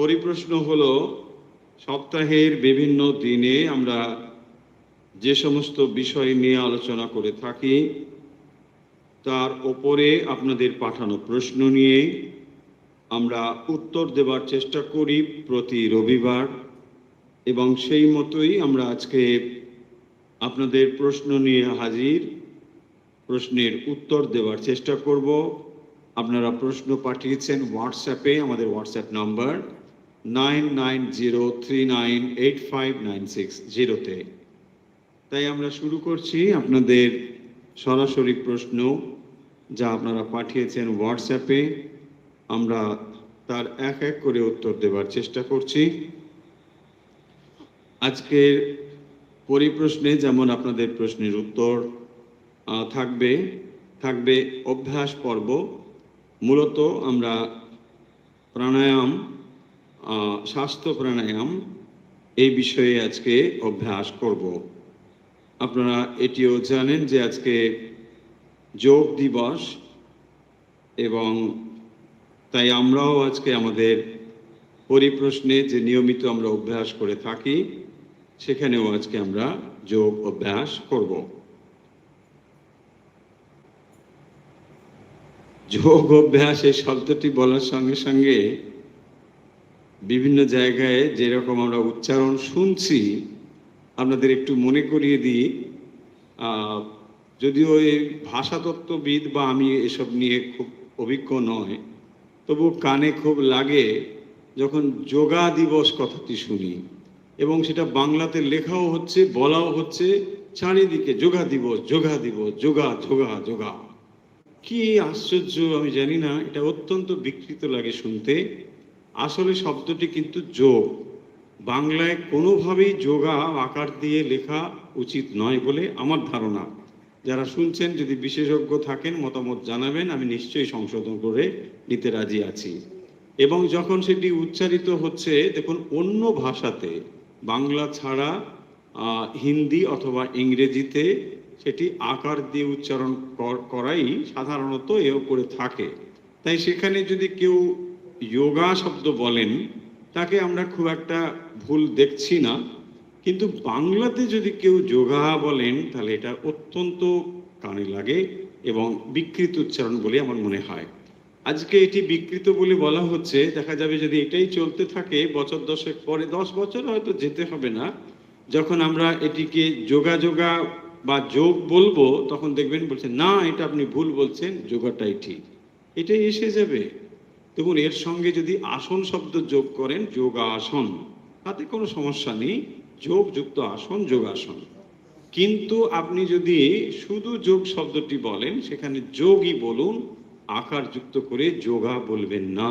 পরিপ্রশ্ন হলো সপ্তাহের বিভিন্ন দিনে আমরা যে সমস্ত বিষয় নিয়ে আলোচনা করে থাকি তার ওপরে আপনাদের পাঠানো প্রশ্ন নিয়ে আমরা উত্তর দেওয়ার চেষ্টা করি প্রতি রবিবার, এবং সেই মতোই আমরা আজকে আপনাদের প্রশ্ন নিয়ে হাজির, প্রশ্নের উত্তর দেওয়ার চেষ্টা করব। আপনারা প্রশ্ন পাঠিয়েছেন হোয়াটসঅ্যাপে, আমাদের হোয়াটসঅ্যাপ নাম্বার 9903985960-তে। তাই আমরা শুরু করছি আপনাদের সরাসরি প্রশ্ন যা আপনারা পাঠিয়েছেন হোয়াটসঅ্যাপে। আমরা তার এক এক করে উত্তর দেওয়ার চেষ্টা করছি। আজকের পরিপ্রশ্নে যেমন আপনাদের প্রশ্নের উত্তর থাকবে অভ্যাস পর্ব। মূলত আমরা প্রাণায়াম, স্বাস্থ্য প্রাণায়াম এই বিষয়ে আজকে অভ্যাস করব। আপনারা এটিও জানেন যে আজকে যোগ দিবস, এবং তাই আমরাও আজকে আমাদের পরিপ্রশ্নে যে নিয়মিত আমরা অভ্যাস করে থাকি সেখানেও আজকে আমরা যোগ অভ্যাস করব। যোগ অভ্যাস এই শব্দটি বলার সঙ্গে সঙ্গে বিভিন্ন জায়গায় যেরকম আমরা উচ্চারণ শুনছি, আপনাদের একটু মনে করিয়ে দিই। যদিও এই ভাষাতত্ত্ববিদ বা আমি এসব নিয়ে খুব অভিজ্ঞ নয়, তবু কানে খুব লাগে যখন যোগা দিবস কথাটি শুনি, এবং সেটা বাংলাতে লেখাও হচ্ছে, বলাও হচ্ছে চারিদিকে যোগা দিবস, যোগা দিবস, যোগা যোগা যোগা। কি আশ্চর্য আমি জানি না, এটা অত্যন্ত বিকৃত লাগে শুনতে। আসলে শব্দটি কিন্তু যোগ, বাংলায় কোনোভাবেই যোগা আকার দিয়ে লেখা উচিত নয় বলে আমার ধারণা। যারা শুনছেন যদি বিশেষজ্ঞ থাকেন মতামত জানাবেন, আমি নিশ্চয়ই সংশোধন করে নিতে রাজি আছি। এবং যখন সেটি উচ্চারিত হচ্ছে, দেখুন অন্য ভাষাতে, বাংলা ছাড়া হিন্দি অথবা ইংরেজিতে সেটি আকার দিয়ে উচ্চারণ করাই সাধারণত এ করে থাকে। তাই সেখানে যদি কেউ যোগা শব্দ বলেন তাকে আমরা খুব একটা ভুল দেখছি না, কিন্তু বাংলাতে যদি কেউ যোগা বলেন তাহলে এটা অত্যন্ত কানে লাগে এবং বিকৃত উচ্চারণ বলে আমার মনে হয়। আজকে এটি বিকৃত বলে বলা হচ্ছে, দেখা যাবে যদি এটাই চলতে থাকে বছর দশেক পরে, 10 বছর হয়তো যেতে হবে না, যখন আমরা এটিকে যোগা যোগা বা যোগ বলবো তখন দেখবেন বলছে না এটা আপনি ভুল বলছেন, যোগাটাই ঠিক, এটাই এসে যাবে। দেখুন এর সঙ্গে যদি আসন শব্দ যোগ করেন, যোগাসন, তাতে কোনো সমস্যা নেই, যোগ যুক্ত আসন যোগাসন। কিন্তু আপনি যদি শুধু যোগ শব্দটি বলেন সেখানে যোগই বলুন, আকার যুক্ত করে যোগা বলবেন না।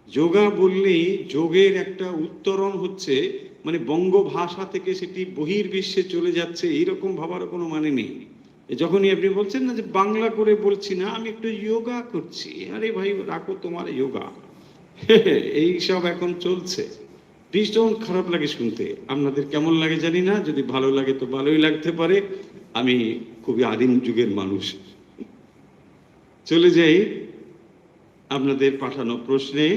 যোগা বললেই যোগের একটা উত্তরণ হচ্ছে, মানে বঙ্গ ভাষা থেকে সেটি বহির্বিশ্বে চলে যাচ্ছে, এইরকম ভাবার কোনো মানে নেই। যখনই আপনি বলছেন না যে বাংলা করে বলছি না, আমি একটু যোগা করছি, আরে ভাই রাখো তোমার যোগা, এই সব এখন চলছে। ভীষণ খারাপ লাগে শুনতে। আপনাদের কেমন লাগে জানি না, যদি ভালো লাগে তো ভালোই লাগতে পারে, আমি খুবই আদিম যুগের মানুষ। চলে যাই আপনাদের পাঠানো প্রশ্নে।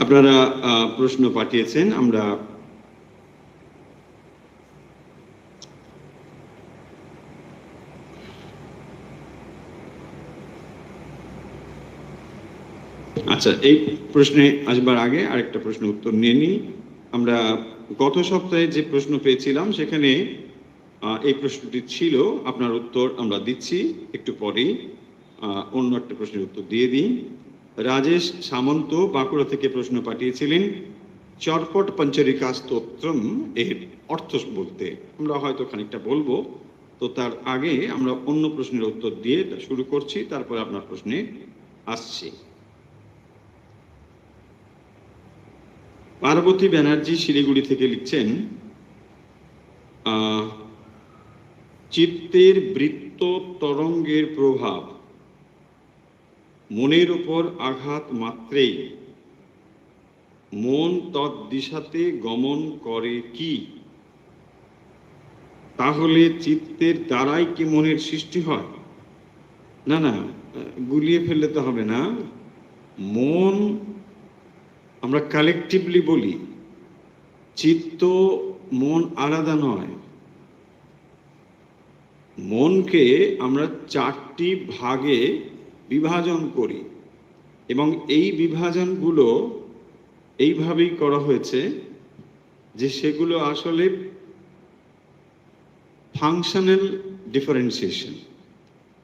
আপনারা প্রশ্ন পাঠিয়েছেন, আমরা আচ্ছা এই প্রশ্নে আসবার আগে আরেকটা প্রশ্ন উত্তর নিয়ে নিই। আমরা গত সপ্তাহে যে প্রশ্ন পেয়েছিলাম সেখানে এই প্রশ্নটি ছিল, আপনার উত্তর আমরা দিচ্ছি একটু পরেই। অন্য একটা প্রশ্নের উত্তর দিয়ে দিই। রাজেশ সামন্ত বাঁকুড়া থেকে প্রশ্ন পাঠিয়েছিলেন, চরপট পঞ্চরিকা স্তোত্রম এর অর্থ বলতে। আমরা হয়তো খানিকটা বলবো, তো তার আগে আমরা অন্য প্রশ্নের উত্তর দিয়ে শুরু করছি, তারপর আপনার প্রশ্নে আসছি। পার্বতী ব্যানার্জি শিলিগুড়ি থেকে লিখছেন, চিত্তের বৃত্ত তরঙ্গের প্রভাব মনের উপর আঘাত মাত্রেই মন তৎদিশাতে গমন করে কি? তাহলে চিত্তের দ্বারাই কি মনের সৃষ্টি হয়? না না, গুলিয়ে ফেললে তো হবে না। মন আমরা কালেকটিভলি বলি, চিত্ত মন আলাদা নয়। মনকে আমরা 4টি ভাগে বিভাজন করি এবং এই বিভাজনগুলো এইভাবেই করা হয়েছে যে সেগুলো আসলে ফাংশনাল ডিফারেন্সিয়েশন,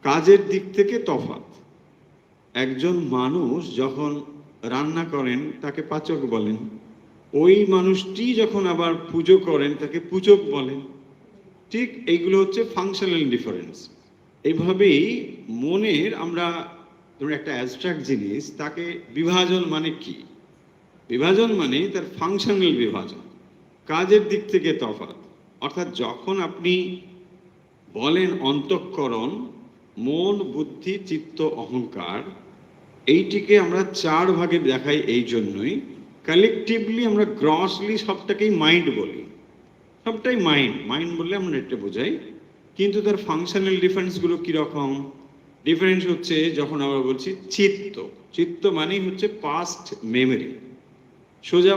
কাজের দিক থেকে তফাৎ। একজন মানুষ যখন রান্না করেন তাকে পাচক বলেন, ওই মানুষটি যখন আবার পুজো করেন তাকে পূজক বলেন। ঠিক এইগুলো হচ্ছে ফাংশনাল ডিফারেন্স। এইভাবেই মনের আমরা ধরুন একটা অ্যাবস্ট্রাক্ট জিনিস, তাকে বিভাজন মানে কি? বিভাজন মানে তার ফাংশনাল বিভাজন, কাজের দিক থেকে তফাৎ। অর্থাৎ যখন আপনি বলেন অন্তঃকরণ, মন, বুদ্ধি, চিত্ত, অহংকার, এইটিকে আমরা 4 ভাগে দেখাই। এই জন্যই কালেকটিভলি আমরা গ্রসলি সবটাকেই মাইন্ড বলি, সবটাই মাইন্ড। মাইন্ড বললে আমরা এটা বোঝাই, কিন্তু তার ফাংশনাল ডিফারেন্সগুলো কীরকম? ডিফারেন্স হচ্ছে যখন আমরা বলছি চিত্ত, চিত্ত মানেই হচ্ছে পাস্ট মেমোরি। সোজা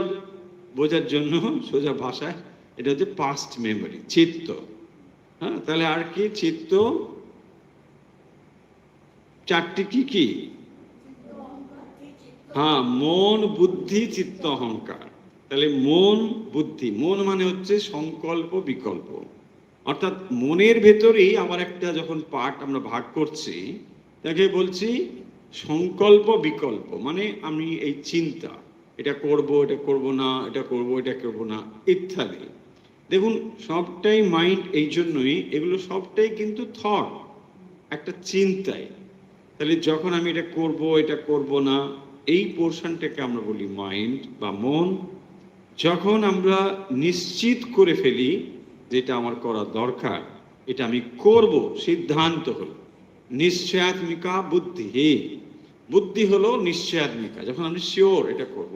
বোঝার জন্য, সোজা ভাষায় এটা হচ্ছে পাস্ট মেমোরি, চিত্ত। হ্যাঁ, তাহলে আর কি চিত্ত? 4টি কি কি? হ্যাঁ, মন, বুদ্ধি, চিত্ত, অহংকার। তাহলে মন, বুদ্ধি, মন মানে হচ্ছে সংকল্প বিকল্প। অর্থাৎ মনের ভেতরেই আবার একটা যখন পার্ট আমরা ভাগ করছি, তাকে বলছি সংকল্প বিকল্প। মানে আমি এই চিন্তা, এটা করব, এটা করব না, এটা করব, এটা করব না, ইত্যাদি। দেখুন সবটাই মাইন্ড, এই জন্যই এগুলো সবটাই কিন্তু থট, একটা চিন্তায়। তাহলে যখন আমি এটা করব, এটা করব না, এই পোর্শনটাকে আমরা বলি মাইন্ড বা মন। যখন আমরা নিশ্চিত করে ফেলি যেটা আমার করা দরকার, এটা আমি করব, সিদ্ধান্ত হলো নিশ্চয়াত্মিকা বুদ্ধি। বুদ্ধি হলো নিশ্চয়াত্মিকা, যখন আমি শিওর এটা করব,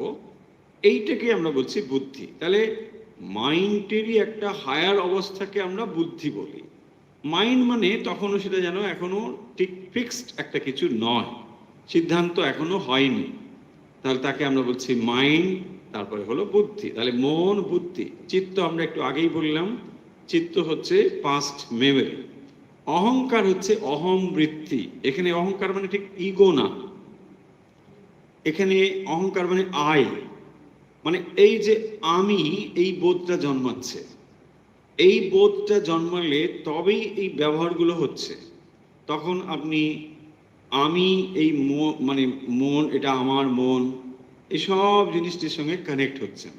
এইটাকে আমরা বলছি বুদ্ধি। তাহলে মাইন্ডেরই একটা হায়ার অবস্থাকে আমরা বুদ্ধি বলি। মাইন্ড মানে তখনও সেটা যেন এখনো ঠিক ফিক্সড একটা কিছু নয়, সিদ্ধান্ত এখনো হয়নি, তাহলে তাকে আমরা বলছি মাইন্ড। তারপরে হলো বুদ্ধি। তাহলে মন, বুদ্ধি, চিত্ত আমরা একটু আগেই বললাম, চিত্ত হচ্ছে পাস্ট মেমোরি। অহংকার হচ্ছে অহম বৃত্তি। এখানে অহংকার মানে ঠিক ইগো না, এখানে অহংকার মানে আই, মানে এই যে আমি, এই বোধটা জন্মাচ্ছে। এই বোধটা জন্মালে তবেই এই ব্যবহারগুলো হচ্ছে। তখন আপনি আমি এই মানে মন, এটা আমার মন, এইসব জিনিসটির সঙ্গে কানেক্ট হচ্ছেন।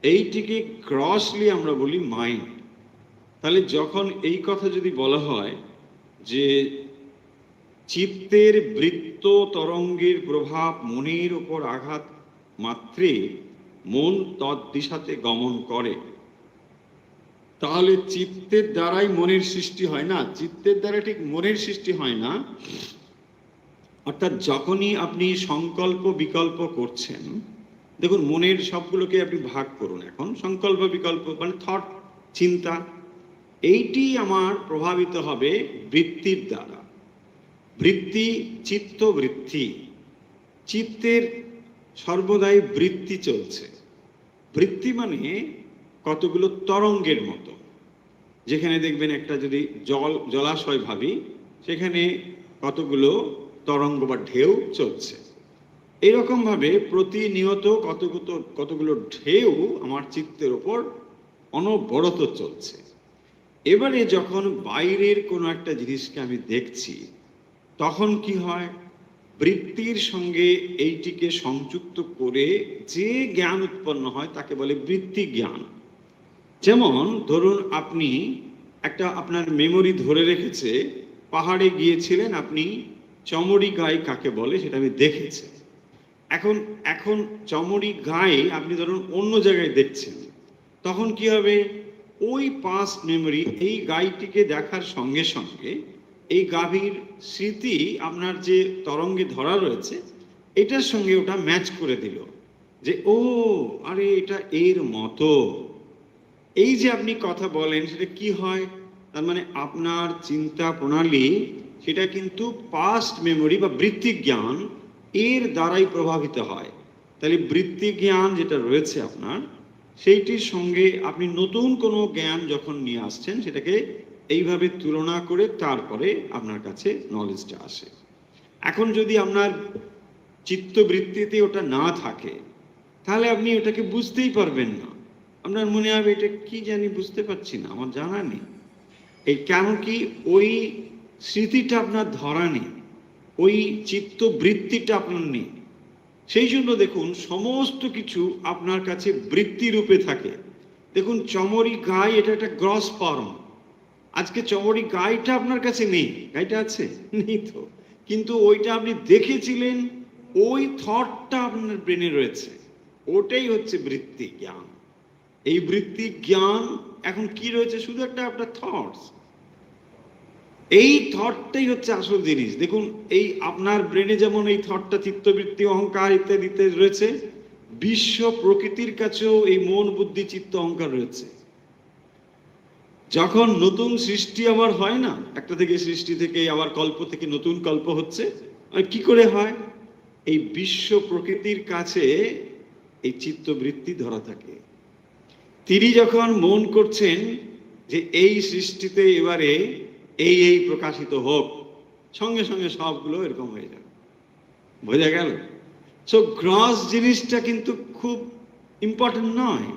এইটিকে গ্রসলি আমরা বলি মাইন্ড। তাহলে যখন এই কথা যদি বলা হয় যে চিত্তের বৃত্ত তরঙ্গের প্রভাব মনের উপর আঘাত মাত্রে মন তদ্দিশাতে গমন করে, তাহলে চিত্তের দ্বারাই মনের সৃষ্টি হয় না। চিত্তের দ্বারা ঠিক মনের সৃষ্টি হয় না। অর্থাৎ যখনই আপনি সংকল্প বিকল্প করছেন, দেখুন মনের সবগুলোকে আপনি ভাগ করুন। এখন সংকল্প বিকল্প মানে থট, চিন্তা, এইটি আমার প্রভাবিত হবে বৃত্তির দ্বারা। বৃত্তি, চিত্ত বৃত্তি, চিত্তের সর্বদাই বৃত্তি চলছে। বৃত্তি মানে কতগুলো তরঙ্গের মতো। যেখানে দেখবেন একটা যদি জলাশয় ভাবি, সেখানে কতগুলো তরঙ্গ বা ঢেউ চলছে। এইরকম ভাবে প্রতিনিয়ত কতগুলো ঢেউ আমার চিত্তের ওপর অনবরত চলছে। এবারে যখন বাইরের কোনো একটা জিনিসকে আমি দেখছি, তখন কি হয়? বৃত্তির সঙ্গে এইটিকে সংযুক্ত করে যে জ্ঞান উৎপন্ন হয় তাকে বলে বৃত্তি জ্ঞান। যেমন ধরুন আপনি একটা, আপনার মেমোরি ধরে রেখেছে, পাহাড়ে গিয়েছিলেন আপনি, চমড়ি গাই কাকে বলে সেটা আমি দেখেছি। এখন চমড়ি গাই আপনি ধরুন অন্য জায়গায় দেখছেন, তখন কি হবে? ওই পাস্ট মেমোরি এই গাইটিকে দেখার সঙ্গে সঙ্গে এই গাভীর স্মৃতি আপনার যে তরঙ্গে ধরা রয়েছে এটার সঙ্গে ওটা ম্যাচ করে দিল যে ও আরে এটা এর মতো। এই যে আপনি কথা বলেন, সেটা কি হয়? তার মানে আপনার চিন্তা প্রণালী সেটা কিন্তু পাস্ট মেমোরি বা বৃত্তিক জ্ঞান এর দ্বারাই প্রভাবিত হয়। তাহলে বৃত্তিক জ্ঞান যেটা রয়েছে আপনার, সেইটির সঙ্গে আপনি নতুন কোনো জ্ঞান যখন নিয়ে আসছেন, সেটাকে এইভাবে তুলনা করে তারপরে আপনার কাছে নলেজটা আসে। এখন যদি আপনার চিত্তবৃত্তিতে ওটা না থাকে, তাহলে আপনি ওটাকে বুঝতেই পারবেন না। আপনার মনে হবে এটা কি জানি, বুঝতে পারছি না, আমার জানা নেই। এই কেন কি, ওই স্মৃতিটা আপনার ধরা নেই, ওই চিত্তবৃত্তিটা আপনার নেই। সেই জন্য দেখুন সমস্ত কিছু আপনার কাছে বৃত্তি রূপে থাকে। দেখুন চমরি গাই, এটা একটা গ্রস ফর্ম। আজকে চমরি গাইটা আপনার কাছে নেই, গাইটা আছে নেই তো, কিন্তু ওইটা আপনি দেখেছিলেন, ওই থটটা আপনার ব্রেনে রয়েছে, ওটাই হচ্ছে বৃত্তি জ্ঞান। এই বৃত্তি জ্ঞান এখন কি রয়েছে, শুধু একটা আপনার থটস। এই থটটাই হচ্ছে আসল জিনিস। দেখুন এই আপনার ব্রেনে যেমন এই থটটা চিত্তবৃত্তি অহংকার ইত্যাদিতে রয়েছে, বিশ্ব প্রকৃতির কাছেও এই মন বুদ্ধি চিত্ত অহংকার রয়েছে। যখন নতুন সৃষ্টি আবার হয় না, একটা থেকে সৃষ্টি থেকে আবার কল্প থেকে নতুন কল্প হচ্ছে, কি করে হয়? এই বিশ্ব প্রকৃতির কাছে এই চিত্তবৃত্তি ধরা থাকে। তিনি যখন মন করছেন যে এই সৃষ্টিতে এবারে এই প্রকাশিত হোক, সঙ্গে সঙ্গে সবগুলো এরকম হয়ে যাবে। বোঝা গেল? সো গ্রস জিনিসটা কিন্তু খুব ইম্পর্টেন্ট নয়,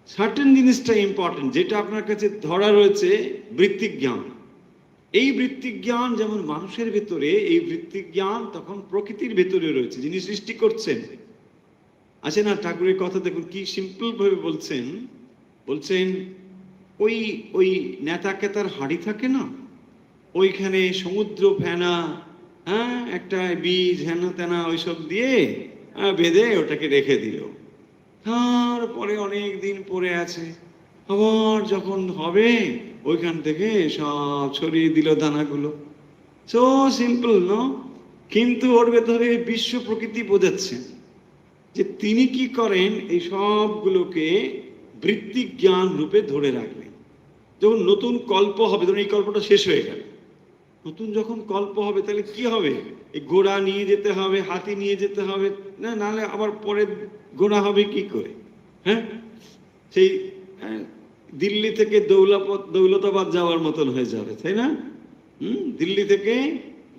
সার্টেন জিনিসটা ইম্পর্টেন্ট, যেটা আপনার কাছে ধরা রয়েছে বৃত্তিক জ্ঞান। এই বৃত্তিক জ্ঞান যেমন মানুষের ভেতরে, এই বৃত্তিক জ্ঞান তখন প্রকৃতির ভেতরে রয়েছে, যিনি সৃষ্টি করছেন। আছে না ঠাকুরের কথা, দেখুন কি সিম্পল ভাবে বলছেন। বলছেন ওই ওই নেতা কেতার হাঁড়ি থাকে না, ওইখানে সমুদ্র ফেনা, হ্যাঁ, একটা বীজ হেনা তেনা ওইসব দিয়ে বেঁধে ওটাকে রেখে দিল। তারপরে অনেক দিন পরে আছে, আবার যখন হবে ওইখান থেকে সব ছড়িয়ে দিল দানাগুলো। সো সিম্পল ন? কিন্তু ওর ভেতরে বিশ্ব প্রকৃতি বোঝাচ্ছেন যে তিনি কি করেন, এই সবগুলোকে বৃত্তিক জ্ঞান রূপে ধরে রাখবেন। যখন নতুন কল্প হবে, ধরুন এই কল্পটা শেষ হয়ে গেল, নতুন যখন কল্প হবে তাহলে কি হবে? এই ঘোড়া নিয়ে যেতে হবে, হাতি নিয়ে যেতে হবে, না নাহলে আবার পরে ঘোড়া হবে কি করে? হ্যাঁ, সেই দিল্লি থেকে দৌলতাবাদ যাওয়ার মতন হয়ে যাবে, তাই না? দিল্লি থেকে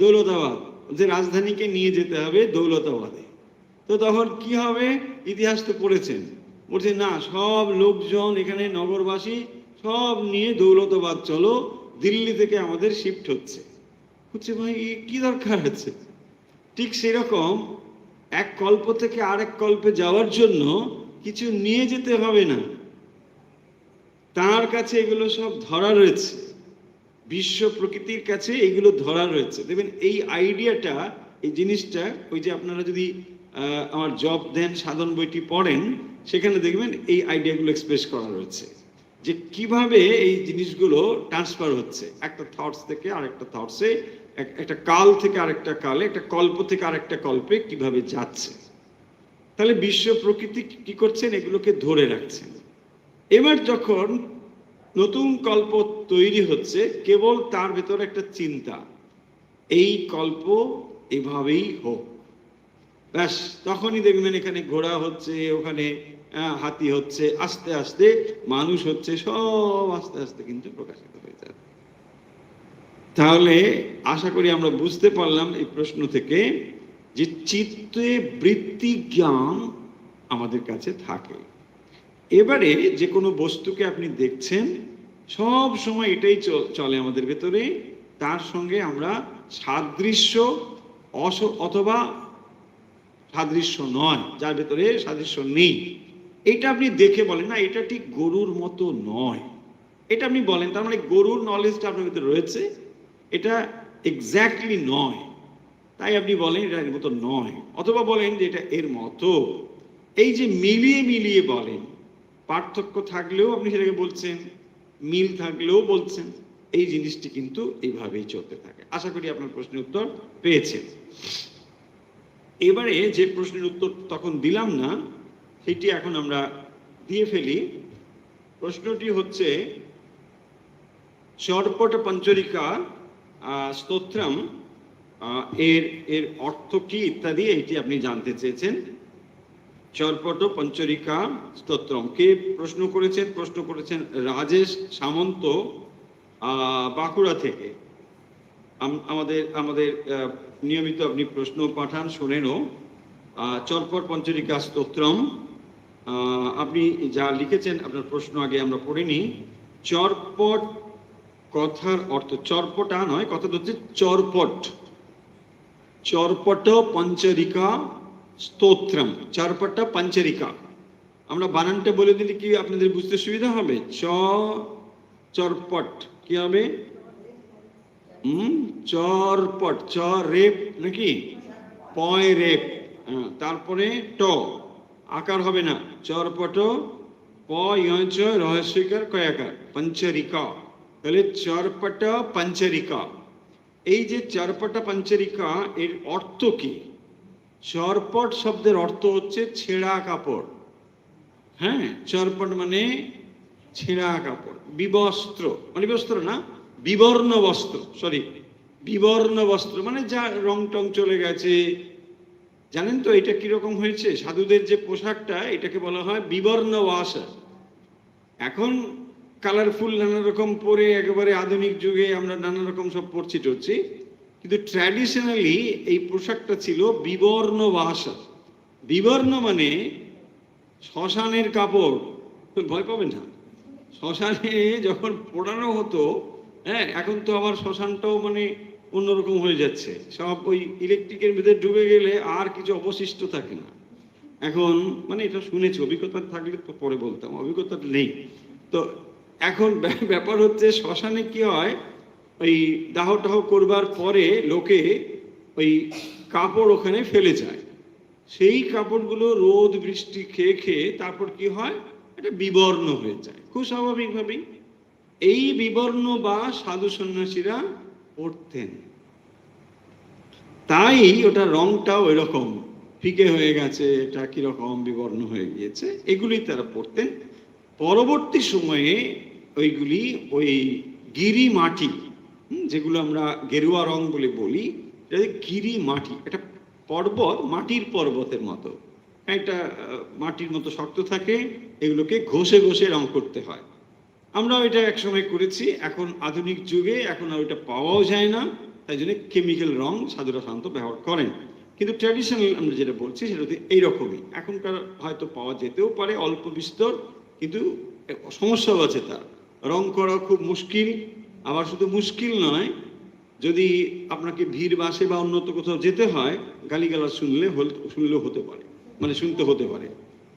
দৌলতাবাদ, যে রাজধানীকে নিয়ে যেতে হবে দৌলতাবাদে। তো তখন কি হবে? ইতিহাস তো পড়েছেন, বলছে না সব লোকজন এখানে নগরবাসী সব নিয়ে দৌলতাবাদ চলো, দিল্লি থেকে আমাদের শিফট হচ্ছে। ভাই কি দরকার আছে? ঠিক সেরকম এক কল্প থেকে আরেক কল্পে যাওয়ার জন্য কিছু নিয়ে যেতে হবে না, তার কাছে এগুলো সব ধরা রয়েছে, বিশ্ব প্রকৃতির কাছে এগুলো ধরা রয়েছে। দেখবেন এই আইডিয়াটা, এই জিনিসটা, ওই যে আপনারা যদি আমার জব দেন সাধন বইটি পড়েন, সেখানে দেখবেন এই আইডিয়াগুলো এক্সপ্রেস করা রয়েছে, যে কিভাবে এই জিনিসগুলো ট্রান্সফার হচ্ছে একটা থটস থেকে আরেকটা থটসে, একটা কাল থেকে আরেকটা কালে, একটা কল্প থেকে আরেকটা কল্পে কিভাবে যাচ্ছে। তাহলে বিশ্ব প্রকৃতি কি করছেন? এগুলোকে ধরে রাখছেন। এবার যখন নতুন কল্প তৈরি হচ্ছে, কেবল তার ভেতরে একটা চিন্তা, এই কল্প এভাবেই হোক, ব্যাস। তখনই দেখবেন এখানে ঘোড়া হচ্ছে, ওখানে হাতি হচ্ছে, আস্তে আস্তে মানুষ হচ্ছে, সব আস্তে আস্তে কিন্তু প্রকাশিত হয়ে যাবে। তাহলে আশা করি আমরা বুঝতে পারলাম এই প্রশ্ন থেকে যে চিত্তে বৃত্তি জ্ঞান আমাদের কাছে থাকে। এবারে যে কোনো বস্তুকে আপনি দেখছেন, সব সময় এটাই চলে আমাদের ভেতরে, তার সঙ্গে আমরা সাদৃশ্য অথবা সাদৃশ্য নয়, যার ভেতরে সাদৃশ্য নেই, এটা আপনি দেখে বলেন না এটা ঠিক গরুর মতো নয়, এটা আপনি বলেন, তার মানে গরুর নলেজটা আপনার ভেতরে রয়েছে, এটা এক্স্যাক্টলি নয়, তাই আপনি বলেন এটা এর মতো নয়, অথবা বলেন যে এটা এর মতো। এই যে মিলিয়ে মিলিয়ে বলেন, পার্থক্য থাকলেও আপনি সেটাকে বলছেন, মিল থাকলেও বলছেন, এই জিনিসটি কিন্তু এইভাবেই চলতে থাকে। আশা করি আপনার প্রশ্নের উত্তর পেয়েছেন। এবারে যে প্রশ্নের উত্তর তখন দিলাম না, সেটি এখন আমরা দিয়ে ফেলি। প্রশ্নটি হচ্ছে, চর্পট পঞ্চরিকা স্তোত্রম, এর এর অর্থ কি ইত্যাদি এটি আপনি জানতে চেয়েছেন। চর্পট পঞ্চরিকা স্তোত্রম কে প্রশ্ন করেছেন রাজেশ সামন্ত, বাঁকুড়া থেকে। আমাদের নিয়মিত আপনি প্রশ্ন পাঠান, শোনেনও। চর্পট পঞ্চরিকা স্তোত্রম, আপনি যা লিখেছেন আপনার প্রশ্ন আগে আমরা পড়িনি। চর্পট কথার অর্থ চর্পটা নয়, কথাটা হচ্ছে চর্পট। চর্পট পঞ্চরিকা স্তোত্রম, চর্পট পঞ্চরিকা। আমরা বানানটা বলে দিলে কি আপনাদের বুঝতে সুবিধা হবে? চর্পট কি হবে? চরপট, চ রেপ নাকি, পয় রেপ, তারপরে ট, আকার হবে না। চরপট প রহস্যকার কয়াকার, পঞ্চরিকা। তাহলে চরপট পঞ্চরিকা। এই যে চরপট পঞ্চরিকা, এর অর্থ কি? চরপট শব্দের অর্থ হচ্ছে ছেঁড়া কাপড়। হ্যাঁ, চরপট মানে ছেঁড়া কাপড়, বিবস্ত্র মানে বস্ত্র না, বিবর্ণ বস্ত্র, বিবর্ণ বস্ত্র মানে যা রং টং চলে গেছে। জানেন তো এটা কিরকম হয়েছে? সাধুদের যে পোশাকটা, এটাকে বলা হয় বিবর্ণ বাস। এখন কালারফুল নানা রকম পরে একেবারে আধুনিক যুগে আমরা নানা রকম সব পরছি টরছি, কিন্তু ট্র্যাডিশনালি এই পোশাকটা ছিল বিবর্ণ বাস। বিবর্ণ মানে শ্মশানের কাপড়। ভয় পাবেন না, শ্মশানে যখন পোড়ানো হতো, হ্যাঁ, এখন তো আবার শ্মশানটাও মানে অন্যরকম হয়ে যাচ্ছে, সব ওই ইলেকট্রিকের ভিতরে ঢুকে গেলে আর কিছু অবশিষ্ট থাকে না এখন। মানে এটা শুনেছি, অভিজ্ঞতা থাকলে তো পরে বলতাম, অভিজ্ঞতাটা নেই তো। এখন ব্যাপার হচ্ছে শ্মশানে কি হয়, ওই দাহ টাহ করবার পরে লোকে ওই কাপড় ওখানে ফেলে যায়। সেই কাপড়গুলো রোদ বৃষ্টি খেয়ে খেয়ে তারপর কি হয়, এটা বিবর্ণ হয়ে যায় খুব স্বাভাবিকভাবেই। এই বিবর্ণ বা সাধু সন্ন্যাসীরা পড়তেন, তাই ওটা রংটাও এরকম ফিকে হয়ে গেছে, এটা কিরকম বিবর্ণ হয়ে গিয়েছে, এগুলি তারা পড়তেন। পরবর্তী সময়ে ওইগুলি ওই গিরি মাটি, যেগুলো আমরা গেরুয়া রং বলে বলি, গিরি মাটি, এটা পর্বত, মাটির পর্বতের মতো, একটা মাটির মতো শক্ত থাকে, এগুলোকে ঘষে ঘষে রং করতে হয়। আমরা ওইটা একসময় করেছি, এখন আধুনিক যুগে এখন আর ওইটা পাওয়াও যায় না, তাই জন্য কেমিক্যাল রং সাধুরা সাধারণত ব্যবহার করেন। কিন্তু ট্র্যাডিশনাল আমরা যেটা বলছি সেটা হচ্ছে এইরকমই। এখনকার হয়তো পাওয়া যেতেও পারে অল্প বিস্তর, কিন্তু সমস্যাও আছে, তার রং করা খুব মুশকিল। আবার শুধু মুশকিল নয়, যদি আপনাকে ভিড় বাসে বা অন্যত কোথাও যেতে হয়, গালিগালাজ শুনলেও হতে পারে, মানে শুনতে হতে পারে।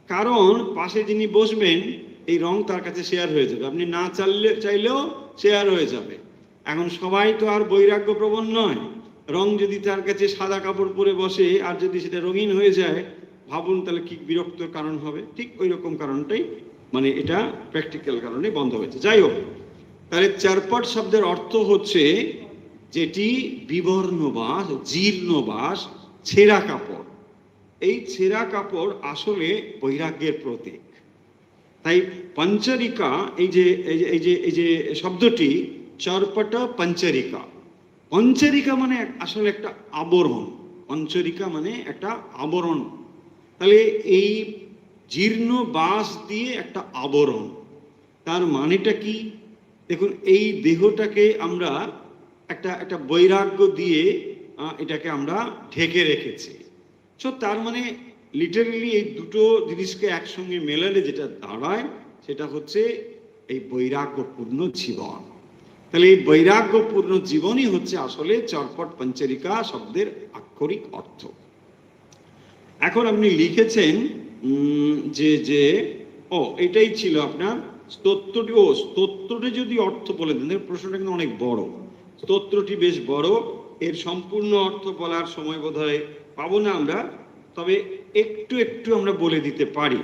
কারণ পাশে যিনি বসবেন এই রং তার কাছে শেয়ার হয়ে যাবে, আপনি না চাইলেও শেয়ার হয়ে যাবে। এখন সবাই তো আর বৈরাগ্য প্রবণ নয়। রং যদি তার কাছে সাদা কাপড় পরে বসে আর যদি সেটা রঙিন হয়ে যায়, ভাবুন তাহলে কি বিরক্তর কারণ হবে। ঠিক ওই রকম কারণটাই, মানে এটা প্র্যাকটিক্যাল কারণে বন্ধ হয়েছে। যাই হোক, তাহলে চরপট শব্দের অর্থ হচ্ছে যেটি বিবর্ণ বাস, জীর্ণ বাস, ছেঁড়া কাপড়। এই ছেঁড়া কাপড় আসলে বৈরাগ্যের প্রতীক। তাই পঞ্চরিকা, এই যে শব্দটি চরপট পঞ্চরিকা, পঞ্চরিকা মানে আসলে একটা আবরণ। পঞ্চরিকা মানে একটা আবরণ। তাহলে এই জীর্ণ বাস দিয়ে একটা আবরণ, তার মানেটা কি? দেখুন, এই দেহটাকে আমরা একটা বৈরাগ্য দিয়ে এটাকে আমরা ঢেকে রেখেছি। সো তার মানে লিটারেলি এই দুটো জিনিসকে একসঙ্গে মেলালে যেটা দাঁড়ায় সেটা হচ্ছে এই বৈরাগ্যপূর্ণ জীবন। তাহলে এই বৈরাগ্যপূর্ণ জীবনই হচ্ছে আসলে চরপট পঞ্চরিকা শব্দের আক্ষরিক অর্থ। এখন আপনি লিখেছেন যে এটাই ছিল আপনার স্তোত্রটি। স্তোত্রটি যদি অর্থ বলে দেন, প্রশ্নটা কিন্তু অনেক বড়, স্তোত্রটি বেশ বড়, এর সম্পূর্ণ অর্থ বলার সময় বোধহয় পাবো না আমরা, তবে একটু আমরা বলে দিতে পারি।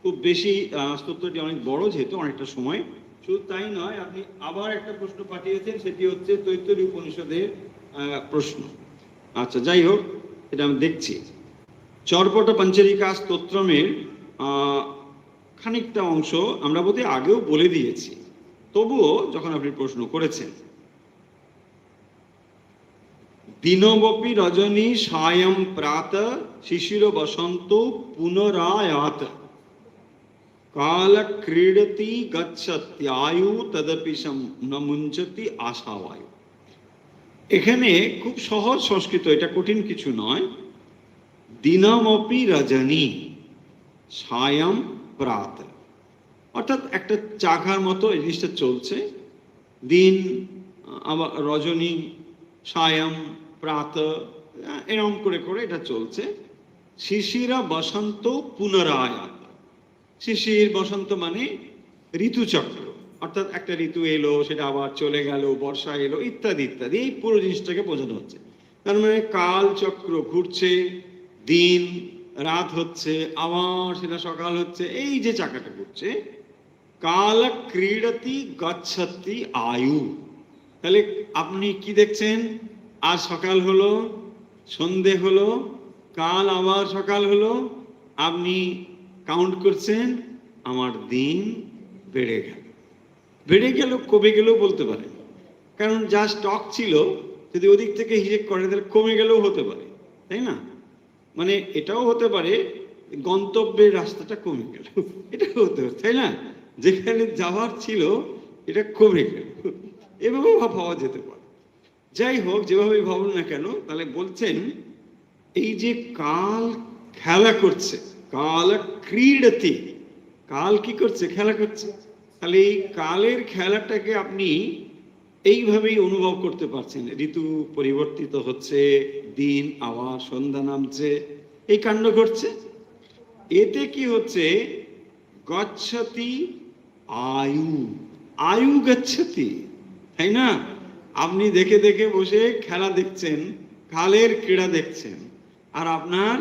খুব বেশি স্তোত্রটি অনেক বড় যেহেতু অনেকটা সময়। শুধু তাই নয়, আপনি আবার একটা প্রশ্ন পাঠিয়েছেন, সেটি হচ্ছে তৈত্তরীয় উপনিষদের প্রশ্ন। আচ্ছা, যাই হোক, এটা আমি দেখছি। চরপট পঞ্চরিকা স্তোত্রমের খানিকটা অংশ আমরা বোধহয় আগেও বলে দিয়েছি, তবুও যখন আপনি প্রশ্ন করেছেন, দিনবপি রজনী সায়ং প্রাত শিশির বসন্ত পুনরায়াত কাল ক্রীড়তি গচ্ছত্যায়ু তদপি ন মুঞ্চতি আশাবায়ু। এখানে খুব সহজ সংস্কৃত, এটা কঠিন কিছু নয়। দিনমপি রজনী সায়ং প্রাত, অর্থাৎ একটা চাকার মতো এই জিনিসটা চলছে। দিন আবার রজনী সায়ং প্রাত, এরকম করে করে এটা চলছে। শিশিরা বসন্ত পুনরায়াত, শিশির বসন্ত মানে ঋতুচক্র, অর্থাৎ একটা ঋতু এলো, সেটা আবার চলে গেল, বর্ষা এলো, ইত্যাদি ইত্যাদি, এই পুরো জিনিসটাকে বোঝানো হচ্ছে। তার মানে কাল চক্র ঘুরছে, দিন রাত হচ্ছে, আবার সেটা সকাল হচ্ছে, এই যে চাকাটা ঘুরছে। কাল ক্রীড়তি গচ্ছতি আয়ু, তাহলে আপনি কি দেখছেন? আজ সকাল হলো, সন্ধে হলো, কাল আবার সকাল হলো, আপনি কাউন্ট করছেন, আমার দিন বেড়ে গেল। বেড়ে গেল, কমে গেলেও বলতে পারেন, কারণ যা স্টক ছিল যদি ওদিক থেকে হিসেব করে তাহলে কমে গেলেও হতে পারে, তাই না? মানে এটাও হতে পারে গন্তব্যের রাস্তাটা কমে গেল, এটাও হতে পারে, তাই না? যেখানে যাওয়ার ছিল এটা কমে গেল, এভাবেও ভাবা যেতে পারে। যাই হোক, যেভাবে ভাবুন না কেন, তাহলে বলছেন এই যে কাল খেলা করছে, কাল ক্রীড়তি, কাল কি করছে? খেলা করছে। তাহলে এই কালের খেলাটাকে আপনি এইভাবেই অনুভব করতে পারছেন। ঋতু পরিবর্তিত হচ্ছে, দিন আবার সন্ধ্যা নামছে, এই কাণ্ড ঘটছে। এতে কি হচ্ছে? গচ্ছতি আয়ু, আয়ু গচ্ছতি, তাই না? আপনি দেখে দেখে বসে খেলা দেখছেন, কালের ক্রীড়া দেখছেন, আর আপনার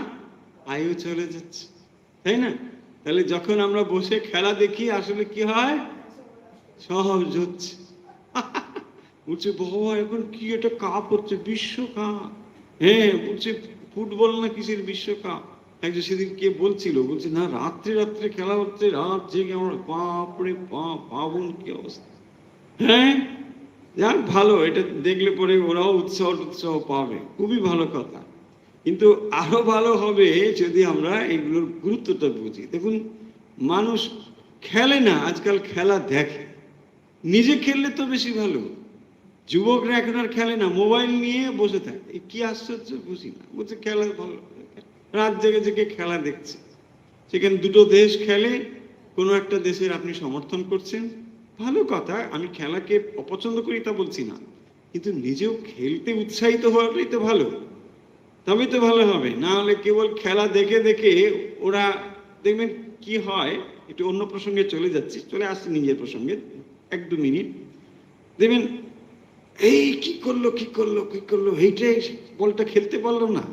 আয়ু চলে যাচ্ছে, তাই না? তাহলে যখন আমরা বসে খেলা দেখি আসলে কি হয়? সহজ হচ্ছে। বলছে বাবা এখন কি এটা কাপ হচ্ছে, বিশ্বকাপ। হ্যাঁ, বলছে ফুটবল না কিসের বিশ্বকাপ। একজন সেদিন কে বলছিল, বলছে না রাত্রে রাত্রে খেলা হচ্ছে, রাত জেগে আমরা, বাপরে বাপ, ভাবুন কি অবস্থা। হ্যাঁ, যাক ভালো, এটা দেখলে পরে ওরাও উৎসাহ পাবে, খুবই ভালো কথা। কিন্তু আরো ভালো হবে যদি আমরা এগুলোর গুরুত্বটা বুঝি। দেখুন, মানুষ খেলে না, আজকাল খেলা দেখে। নিজে খেললে তো বেশি ভালো। যুবকরা এখন আর খেলে না, মোবাইল নিয়ে বসে থাকে, কি আশ্চর্য, বুঝি না। বলছে খেলা ভালো, রাত জেগে জেগে খেলা দেখছে। সেখানে দুটো দেশ খেলে, কোনো একটা দেশের আপনি সমর্থন করছেন, ভালো কথা, আমি খেলাকে অপছন্দ করি তা বলছি না, কিন্তু নিজেও খেলতে উৎসাহিত হওয়াটাই তো ভালো, তবে তো ভালো হবে। না হলে কেবল খেলা দেখে দেখে ওরা, দেখবেন কি হয়, একটু অন্য প্রসঙ্গে চলে যাচ্ছি, চলে আসছি নিজের প্রসঙ্গে, 1-2 মিনিট। দেখবেন এই কি করলো কি করলো কি করলো, এইটাই বলটা খেলতে পারলো না,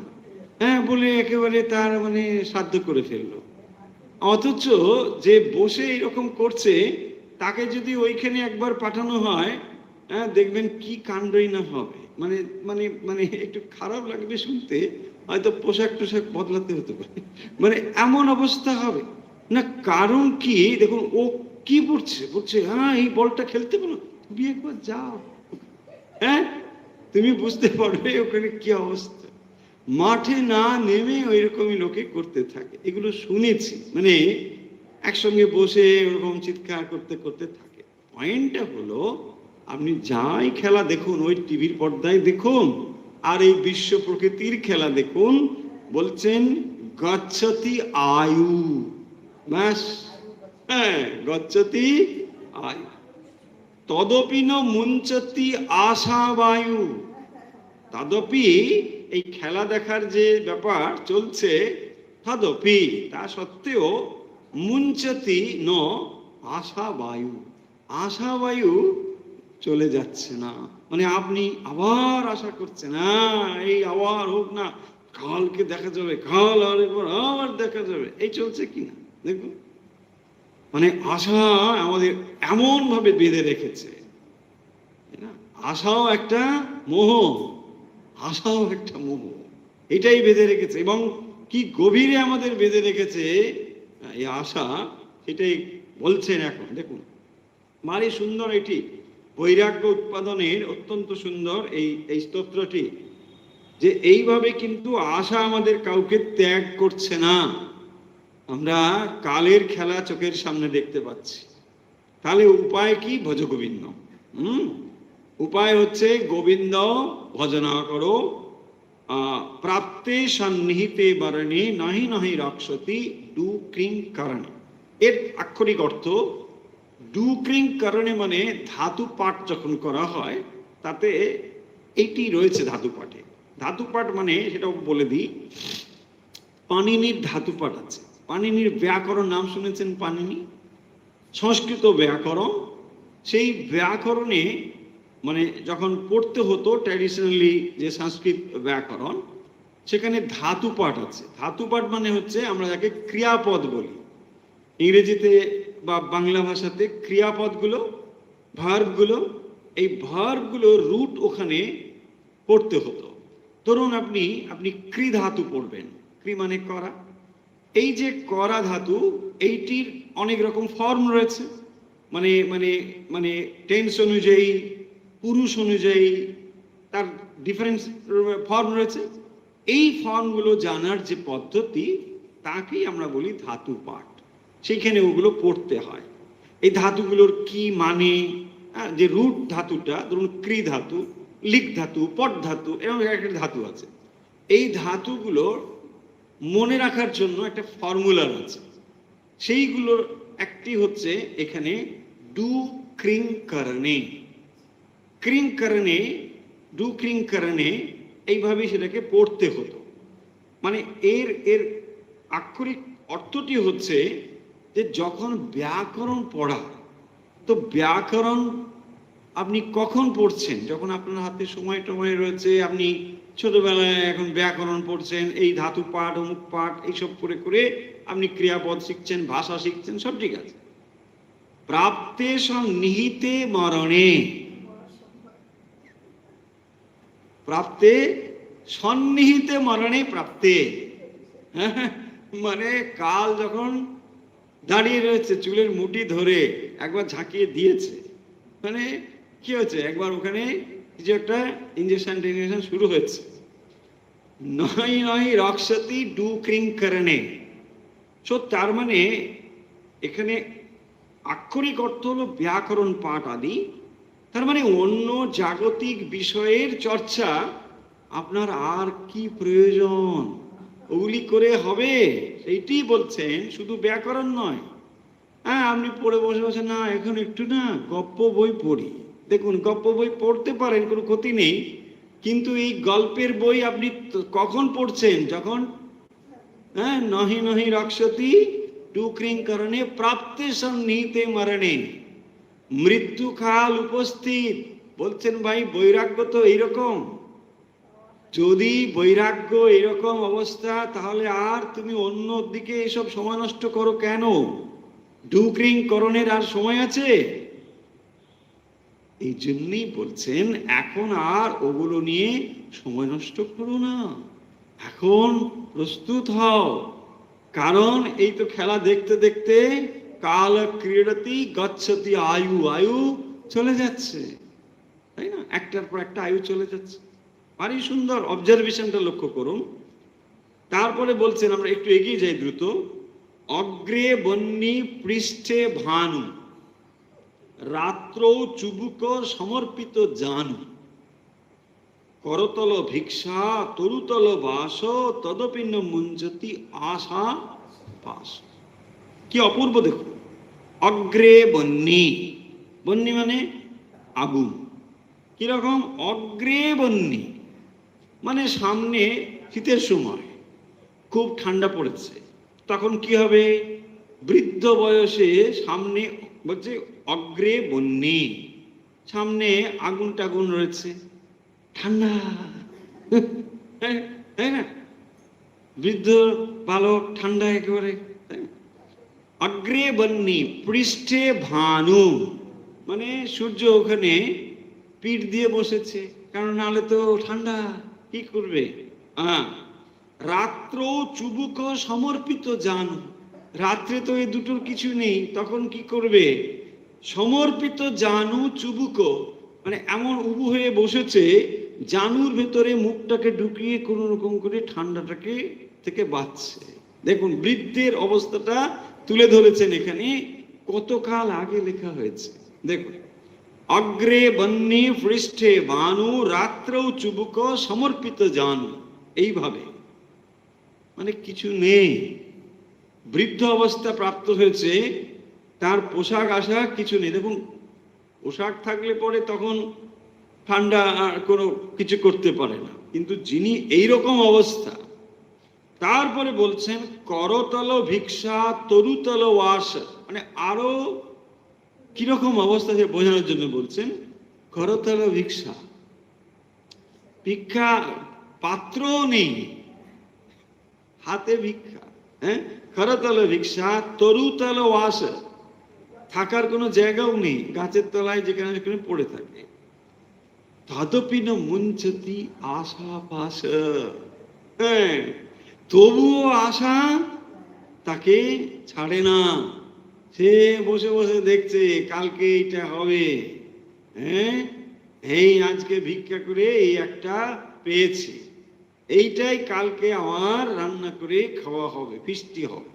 হ্যাঁ বলে একেবারে তার মানে সাধ্য করে ফেললো। অথচ যে বসে এরকম করছে তাকে যদি ওইখানে একবার পাঠানো হয়, হ্যাঁ দেখবেন কি কাণ্ডই না হবে। মানে মানে মানে একটু খারাপ লাগবে শুনতে, হয়তো পোশাক টোশাক বদলাতে হতে পারে, মানে এমন অবস্থা হবে না। কারণ কি দেখুন, ও কি বলছে, বলছে হ্যাঁ এই বলটা খেলতে পারো, তুমি একবার যাও, হ্যাঁ তুমি বুঝতে পারবে ওখানে কি অবস্থা। মাঠে না নেমে ওই রকমই লোকে করতে থাকে, এগুলো শুনেছি, মানে একসঙ্গে বসে ওরকম চিৎকার করতে করতে থাকে। পয়েন্টটা হলো, আপনি যাই খেলা দেখুন, ওই টিভির পর্দায় দেখুন আর এই বিশ্ব প্রকৃতির খেলা দেখুন, বলছেন গচ্ছতি আয়ু, ব্যাস, হ্যাঁ গচ্ছতি আয়ু, তদপি ন মুঞ্চতি আশাবায়ু। তদপি, এই খেলা দেখার যে ব্যাপার চলছে, তদপি, তা সত্ত্বেও মুঞ্চতি ন আশাবায়ু, আশাবায়ু চলে যাচ্ছে না। মানে আপনি আবার আশা করছেন, হ্যাঁ এই আবার হোক না, কালকে দেখা যাবে, কাল আর একবার আবার দেখা যাবে, এই চলছে কিনা দেখুন। মানে আশা আমাদের এমন ভাবে বেঁধে রেখেছে, আশাও একটা মোহ, আশাও একটা মোহ, এটাই বেঁধে রেখেছে। এবং কি গভীরে আমাদের বেঁধে রেখেছে এই আশা, সেটাই বলছেন এখন। দেখুন, ভারী সুন্দর এটি, বৈরাগ্য উৎপাদনের অত্যন্ত সুন্দর এই স্তোত্রটি, যে এইভাবে কিন্তু আশা আমাদের কাউকে ত্যাগ করছে না। আমরা কালের খেলা চোখের সামনে দেখতে পাচ্ছি। তাহলে উপায় কি? ভজ গোবিন্দ। উপায় হচ্ছে গোবিন্দ ভজনা করো। প্রাপ্তে সন্নিহিতে বরণে নাহি নাহি রক্ষতি ডু ক্রিং করণে। এর আক্ষরিক অর্থ ডু ক্রিং করণে মানে ধাতু পাঠ যখন করা হয় তাতে এইটি রয়েছে ধাতু পাঠে। ধাতু পাঠ মানে সেটাও বলে দিই, পাণিনির ধাতু পাঠ আছে। পাণিনির ব্যাকরণ নাম শুনেছেন? পাণিনি সংস্কৃত ব্যাকরণ। সেই ব্যাকরণে মানে যখন পড়তে হতো ট্র্যাডিশনালি যে সংস্কৃত ব্যাকরণ, সেখানে ধাতু পাঠ আছে। ধাতু পাঠ মানে হচ্ছে আমরা যাকে ক্রিয়াপদ বলি, ইংরেজিতে বা বাংলা ভাষাতে ক্রিয়াপদগুলো, ভার্বগুলো, এই ভার্বগুলো রুট ওখানে পড়তে হতো। ধরুন আপনি ক্রি ধাতু পড়বেন, ক্রি মানে করা। এই যে করা ধাতু, এইটির অনেক রকম ফর্ম রয়েছে, মানে মানে মানে টেন্স অনুযায়ী, পুরুষ অনুযায়ী তার ডিফারেন্স ফর্ম রয়েছে। এই ফর্মগুলো জানার যে পদ্ধতি, তাকেই আমরা বলি ধাতু পাঠ। সেইখানে ওগুলো পড়তে হয়। এই ধাতুগুলোর কি মানে, যে রুট ধাতুটা, ধরুন ক্রি ধাতু, লিক ধাতু, পট ধাতু, এরকম একটা ধাতু আছে। এই ধাতুগুলোর মনে রাখার জন্য একটা ফর্মুলা আছে। সেইগুলোর একটি হচ্ছে এখানে ডু ক্রিং করণে। ক্রিং করণে, ডু ক্রিং করণে, এইভাবে সেটাকে পড়তে হতো। মানে এর আক্ষরিক অর্থটি হচ্ছে যে যখন ব্যাকরণ পড়া, তো ব্যাকরণ আপনি কখন পড়ছেন? যখন আপনার হাতে সময় টময় রয়েছে, আপনি ছোটবেলায় এখন ব্যাকরণ পড়ছেন, এই ধাতু পাঠ, অমুক পাঠ, এইসব করে করে আপনি ক্রিয়াপদ শিখছেন, ভাষা শিখছেন, সব ঠিক আছে। প্রাপ্তে সন্নিহিতে মরণে, প্রাপ্তে সন্নিহিতে মরণে, প্রাপ্তে মানে কাল যখন দাঁড়িয়ে রয়েছে, চুলের মুঠি ধরে একবার ঝাঁকিয়ে দিয়েছে, মানে কি হয়েছে, একবার ওখানে কিছু একটা ইঞ্জেকশন টিঞ্জেকশন শুরু হয়েছে। নয় নয় রক্ষতি ডু ক্রিং করণে। সো তার মানে এখানে আক্ষরিক অর্থ হলো ব্যাকরণ পাঠ আদি। তার মানে অন্য জাগতিক বিষয়ের চর্চা আপনার আর কি প্রয়োজন? ওগুলি করে হবে, সেইটি বলছেন, শুধু ব্যাকরণ নয়। হ্যাঁ, আপনি পড়ে বসে বসে, না এখন একটু না গল্প বই পড়ি। দেখুন, গল্প বই পড়তে পারেন, কোনো ক্ষতি নেই, কিন্তু এই গল্পের বই আপনি কখন পড়ছেন? যখন নহি নহি রক্ষতি ডু ক্রিং করণে প্রাপ্তে সন্নিহিতে মরণে, মৃত্যু কাল উপস্থিত। বলছেন ভাই, বৈরাগ্য তো এইরকম। যদি বৈরাগ্য এরকম অবস্থা, তাহলে আর তুমি অন্য দিকে এসব সময় নষ্ট করো কেন? ডু ক্রিং করণের আর সময় আছে? এই জন্যই বলছেন এখন আর ওগুলো নিয়ে সময় নষ্ট করো না, এখন প্রস্তুত হও। কারণ এই তো খেলা দেখতে দেখতে কাল ক্রীড়তি গচ্ছতি আয়ু, আয়ু চলে যাচ্ছে, তাই না? একটার পর একটা আয়ু চলে যাচ্ছে। ভারী সুন্দর অবজারভেশনটা লক্ষ্য করুন। তারপরে বলছেন, আমরা একটু এগিয়ে যাই দ্রুত। অগ্রে বন্যী পৃষ্ঠে ভানু, রাত্র চুবুক সমর্পিত জানু, করতল ভিক্ষা তরুতল বাস, তদপিন্ন মুঞ্জতি আশা পাশ। কি অপূর্ব দেখুন। অগ্রে বন্যী, বন্যী মানে আগুন। কিরকম? অগ্রে বন্যী মানে সামনে শীতের সময় খুব ঠান্ডা পড়েছে, তখন কি হবে? বৃদ্ধ বয়সে সামনে বলছে অগ্রে বন্যী, সামনে আগুন টাগুন রয়েছে, ঠান্ডা, তাই না? বৃদ্ধ বালক, ঠান্ডা একেবারে। অগ্রে বন্যী পৃষ্ঠে ভানু মানে সূর্য ওখানে পিঠ দিয়ে বসেছে, কারণ নাহলে তো ঠান্ডা, কি করবে? রাত্র চুবুক সমর্পিত জানু, রাত্রে তো এই দুটোর কিছু নেই, তখন কি করবে? সমর্পিত জানু চুবুক, মানে এমন উবু হয়ে বসেছে, জানুর ভেতরে মুখটাকে ঢুকিয়ে কোনো রকম করে ঠান্ডাটাকে থেকে বাঁচছে। দেখুন বৃদ্ধের অবস্থাটা তুলে ধরেছেন এখানে, কতকাল আগে লেখা হয়েছে। দেখুন, অগ্রে বন্যে পৃষ্ঠে বানু রাত্রৌ চুবুক সমর্পিত জানু, এইভাবে মানে কিছু নেই, বৃদ্ধ অবস্থা প্রাপ্ত হয়েছে, তার পোশাক আশাক কিছু নেই। দেখুন পোশাক থাকলে পরে তখন ঠান্ডা কোনো কিছু করতে পারে না, কিন্তু যিনি এইরকম অবস্থা, তারপরে বলছেন করতল ভিক্ষা তরুতল ওয়াস, মানে আরো কিরকম অবস্থা সে বোঝানোর জন্য বলছেন করতল ভিক্ষা, ভিক্ষা পাত্র নেই, হাতে ভিক্ষা, হ্যাঁ, করতল ভিক্ষা তরুতল ওয়াস, থাকার কোনো জায়গাও নেই, গাছের তলায় যেখানে সেখানে পড়ে থাকে। তদপি ন মুঞ্চতি আশা পাশ, হ্যাঁ, তবুও আশা তাকে ছাড়ে না, সে বসে বসে দেখছে কালকে এইটা হবে, হ্যাঁ, এই আজকে ভিক্ষা করে এই একটা পেয়েছি, এইটাই কালকে আমার রান্না করে খাওয়া হবে, ফিস্টি হবে।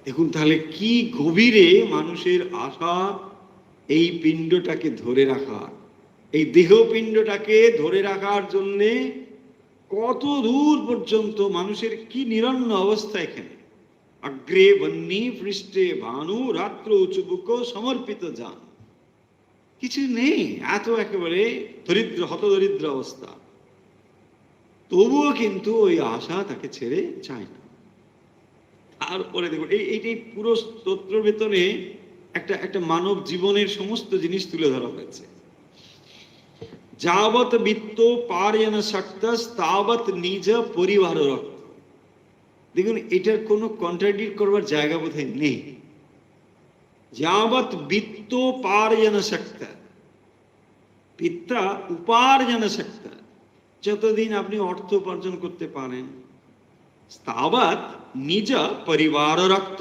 দেখুন তাহলে কি গভীরে মানুষের আশা এই পিণ্ডটাকে ধরে রাখার, এই দেহ পিণ্ডটাকে ধরে রাখার জন্যে কত দূর পর্যন্ত মানুষের কি নিরন্ন অবস্থা এখানে। অগ্রে বন্যী পৃষ্ঠে ভানু রাত্র চুবুক সমর্পিত যান, কিছু নেই, এত একেবারে দরিদ্র হতদরিদ্র অবস্থা, তবুও কিন্তু ওই আশা তাকে ছেড়ে যায় না। তারপরে দেখুন এইটাই পুরো স্তোত্রের ভেতরে একটা মানব জীবনের সমস্ত জিনিস তুলে ধরা হয়েছে। যাবত বিত্ত পারয়ন শক্ত তাবৎ নিজ পরিবার রক্ত। দেখুন এটার কোনো কন্ট্রাডিক্ট করবার জায়গা বোধহয় নেই। যাবৎ বিত্ত পারয়ন শক্ত, বিদ্যা উপার্জন শক্ত, যতদিন আপনি অর্থ উপার্জন করতে পারেন, তাবৎ নিজ পরিবার রক্ত,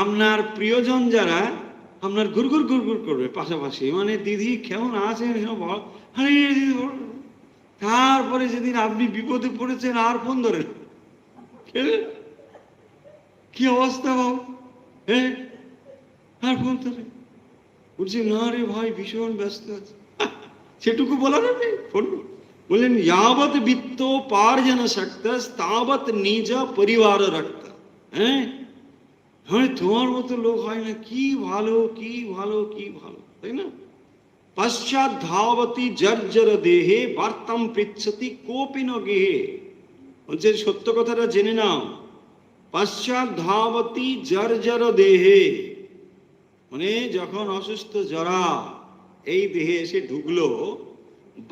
আপনার প্রিয়জন যারা আপনার গুড়গুড় গুড়গুড় করবে পাশাপাশি, মানে দিদি কেমন আছেন, তারপরে যেদিন আপনি বিপদে পড়েছেন আর ফোন ধরেন, কি অবস্থা বাবু, হ্যাঁ, আর ফোন ধরে বলছি না রে ভাই ভীষণ ব্যস্ত আছে, সেটুকু বলার নেই, ফোন বললেন যাবৎ বিত্ত পার্জন শক্ত তাবৎ নিজ পরিবার রক্ত, হ্যাঁ, হ্যাঁ তোমার মতো লোক হয় না, কি ভালো কি ভালো কি ভালো, তাই না? পশ্চাৎ ধাবতী জর্জর দেহে বার্তাম পৃচ্ছতি কোপি ন গেহে, বলছে সত্য কথাটা জেনে নাও, পশ্চাৎ ধাবতী জর্জর দেহে, মানে যখন অসুস্থ জরা এই দেহে এসে ঢুকলো,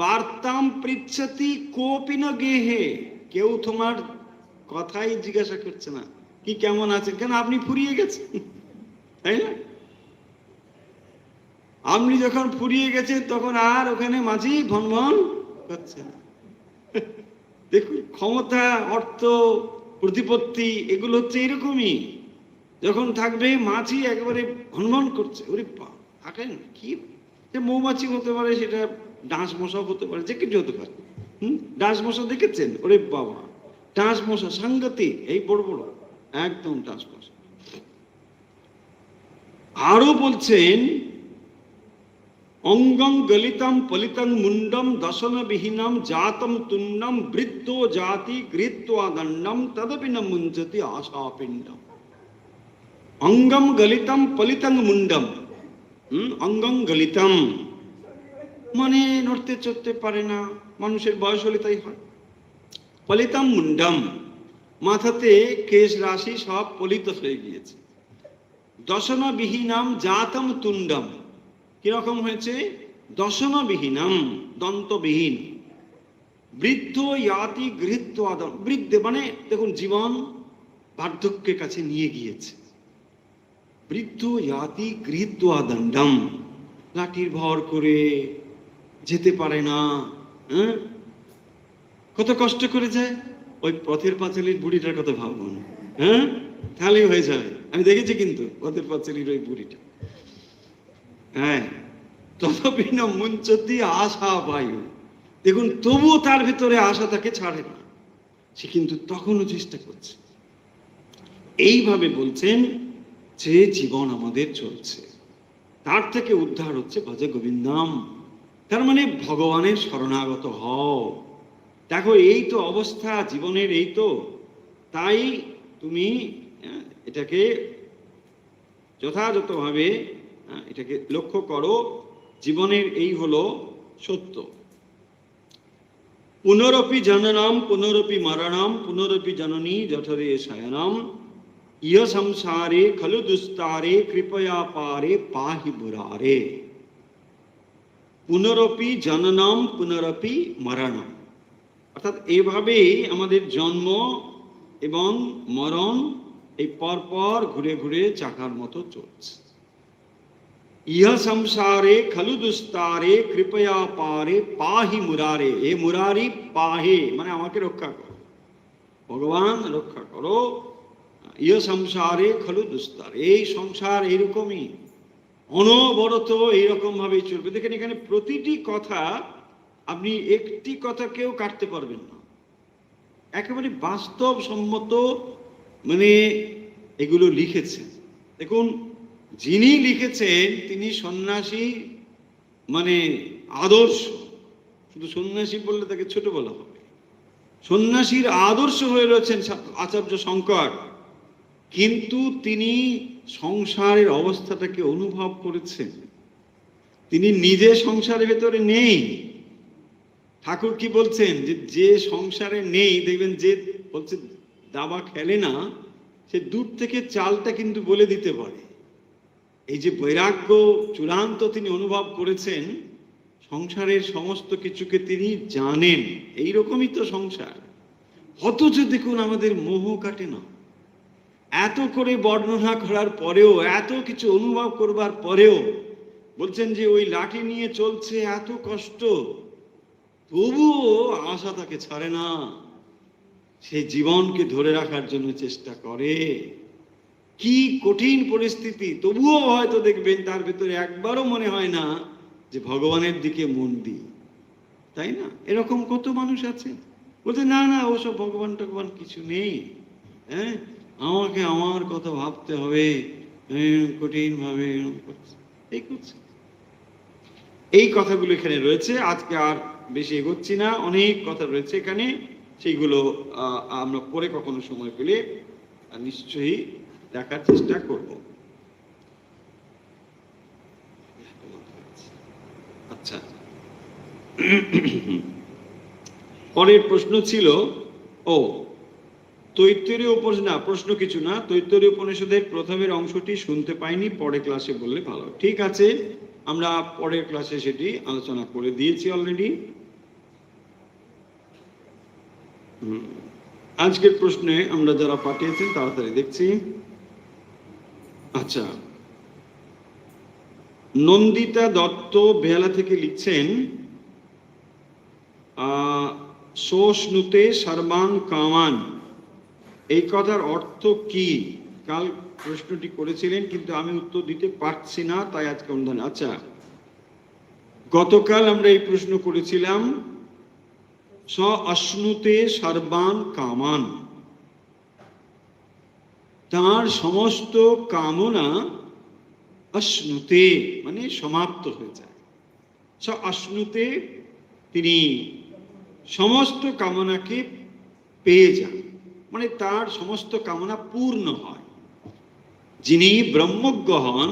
বার্তাম পৃচ্ছতি কোপি ন গেহে, কেউ তোমার কথাই জিজ্ঞাসা করছে না, কি কেমন আছেন, কেন আপনি ফুরিয়ে গেছেন, তাই না? আপনি যখন ফুরিয়ে গেছেন তখন আর ওখানে মাঝি ভনভন করছে না। দেখুন ক্ষমতা, অর্থ, প্রতিপত্তি এগুলো হচ্ছে এরকমই, যখন থাকবে মাছি একেবারে ভনভন করছে, ওরে থাকেন কি, যে মৌমাছি হতে পারে, সেটা ডাঁশ মশা হতে পারে, যে কিছু হতে পারে। ডাঁশ মশা দেখেছেন? ওরে বাবা, ডাঁশ মশা সাংঘাতিক, এই বড় বড় একদম ডাঁশ মশা। আরো বলছেন অঙ্গং গলিতম পলিতং মুন্ডম দশন বিহীনম জাতম তুন্ডম বৃদ্ধ জাতি গৃহীত্বা দণ্ডম তদপি ন মুঞ্চতি আশাপিণ্ডম। অঙ্গম গলিতম পলিতং মুন্ডম, অঙ্গং গলিতম মানে নড়তে চড়তে পারে না, মানুষের বয়স হলে তাই হয়। পলিতম মুন্ডম, মাথাতে কেশ রাশি সব পলিত হয়ে গিয়েছে। দশনা বিহীনম জাতম তুণ্ডম, কিরকম হয়েছে? দশনা বিহীনম, দন্তবিহীন। বৃদ্ধ ইয়াতি গৃহীত্বা, বৃদ্ধ মানে দেখুন জীবন বার্ধক্যের কাছে নিয়ে গিয়েছে। বৃদ্ধ ইয়াতি গৃহীত্বা দণ্ডম, লাঠির ভর করে যেতে পারে না, হ্যাঁ, কত কষ্ট করে যায়। ওই পথের পাঁচালীর বুড়িটার কথা ভাবুন, হ্যাঁ, তাহলেই হয়ে যাবে। আমি দেখেছি কিন্তু পথের পাঁচালীর ওই বুড়িটা হ্যাঁ, তথাপি না মুঞ্চতি আশা বায়ু। দেখুন, তবুও তার ভিতরে আশা তাকে ছাড়ে না, সে কিন্তু তখনও চেষ্টা করছে। এইভাবে বলছেন যে জীবন আমাদের চলছে, তার থেকে উদ্ধার হচ্ছে ভজ গোবিন্দম। তার মানে ভগবানের শরণাগত হও। দেখো, এই তো অবস্থা জীবনের, এই তো। তাই তুমি এটাকে যথাযথভাবে এটাকে লক্ষ্য করো। জীবনের এই হলো সত্য। পুনরপি জননম পুনরপি মরণম পুনরপি জননী জঠরে শয়নম ইহ সংসারে খলু দুস্তারে কৃপয়া পারে পাহি মুরারে। পুনরপি জননম পুনরপি মরণম, অর্থাৎ এভাবেই আমাদের জন্ম এবং মরণ এই পরপর ঘুরে ঘুরে চাকার মতো চলছে। ইহ সংসারে খলু দুস্তারে কৃপয়া পারে পাহি মুরারে। এ মুরারি পাহে মানে আমাকে রক্ষা করো, ভগবান রক্ষা করো। ইহ সংসারে খলু দুস্তার, এই সংসার এইরকমই, অনবরত এইরকম ভাবেই চলবে। দেখেন, এখানে প্রতিটি কথা, আপনি একটি কথা কেউ কাটতে পারবেন না, একেবারে বাস্তবসম্মত মানে এগুলো লিখেছেন। দেখুন, যিনি লিখেছেন তিনি সন্ন্যাসী মানে আদর্শ। শুধু সন্ন্যাসী বললে তাকে ছোট বলা হবে, সন্ন্যাসীর আদর্শ হয়ে রয়েছেন আচার্য শঙ্কর। কিন্তু তিনি সংসারের অবস্থাটাকে অনুভব করেছেন, তিনি নিজে সংসারের ভেতরে নেই। ঠাকুর কি বলছেন, যে সংসারে নেই, দেখবেন যে বলছে দাবা খেলে না, সে দূর থেকে চালটা কিন্তু বলে দিতে পারে। এই যে বৈরাগ্য চূড়ান্ত তিনি অনুভব করেছেন, সংসারের সমস্ত কিছুকে তিনি জানেন। এইরকমই তো সংসার। অথচ দেখুন, আমাদের মোহ কাটে না। এত করে বর্ণনা করার পরেও, এত কিছু অনুভব করবার পরেও বলছেন যে ওই লাঠি নিয়ে চলছে, এত কষ্ট, তবুও আশা তাকে ছাড়ে না, সে জীবনকে ধরে রাখার জন্য চেষ্টা করে। কি কঠিন পরিস্থিতি, তবুও হয়তো দেখবেন তার ভিতরে একবারও মনে হয় না যে ভগবানের দিকে মন দিই, তাই না? এরকম কত মানুষ আছে, বলছে না না, ওসব ভগবান টগবান কিছু নেই, হ্যাঁ, আমাকে আমার কথা ভাবতে হবে, কঠিন ভাবে এই করছে। এই কথাগুলো এখানে রয়েছে। আজকে আর বেশি এগোচ্ছি না, অনেক কথা রয়েছে এখানে, সেইগুলো আমরা পরে কখনো সময় পেলে নিশ্চয়ই দেখার চেষ্টা করব। আচ্ছা, পরের প্রশ্ন ছিল, তৈত্তরীয় উপনিষদ, না প্রশ্ন কিছু না, তৈত্তরীয় উপনিষদের প্রথমের অংশটি শুনতে পাইনি, পরে ক্লাসে বললে ভালো। ঠিক আছে, আমরা পরের ক্লাসে সেটি আলোচনা করে দিয়েছি অলরেডি। আজকের প্রশ্নে আমরা যারা পাঠিয়েছেন তাড়াতাড়ি দেখছি। আচ্ছা, নন্দিতা দত্ত বেহালা থেকে লিখছেন, সোষ্ণুতে সর্বান কামান, এই কথার অর্থ কি? কাল প্রশ্নটি করেছিলেন, কিন্তু আমি উত্তর দিতে পারছি না, তাই আজকে অনুদান। আচ্ছা, গতকাল আমরা এই প্রশ্ন করেছিলাম, স অশ্নুতে সর্বান কামান, তার সমস্ত কামনা অশ্নুতে মানে সমাপ্ত হয়ে যায়। স অশ্নুতে তিনি সমস্ত কামনাকে পেয়ে যান, মানে তার সমস্ত কামনা পূর্ণ হয়। যিনি ব্রহ্মজ্ঞ হন,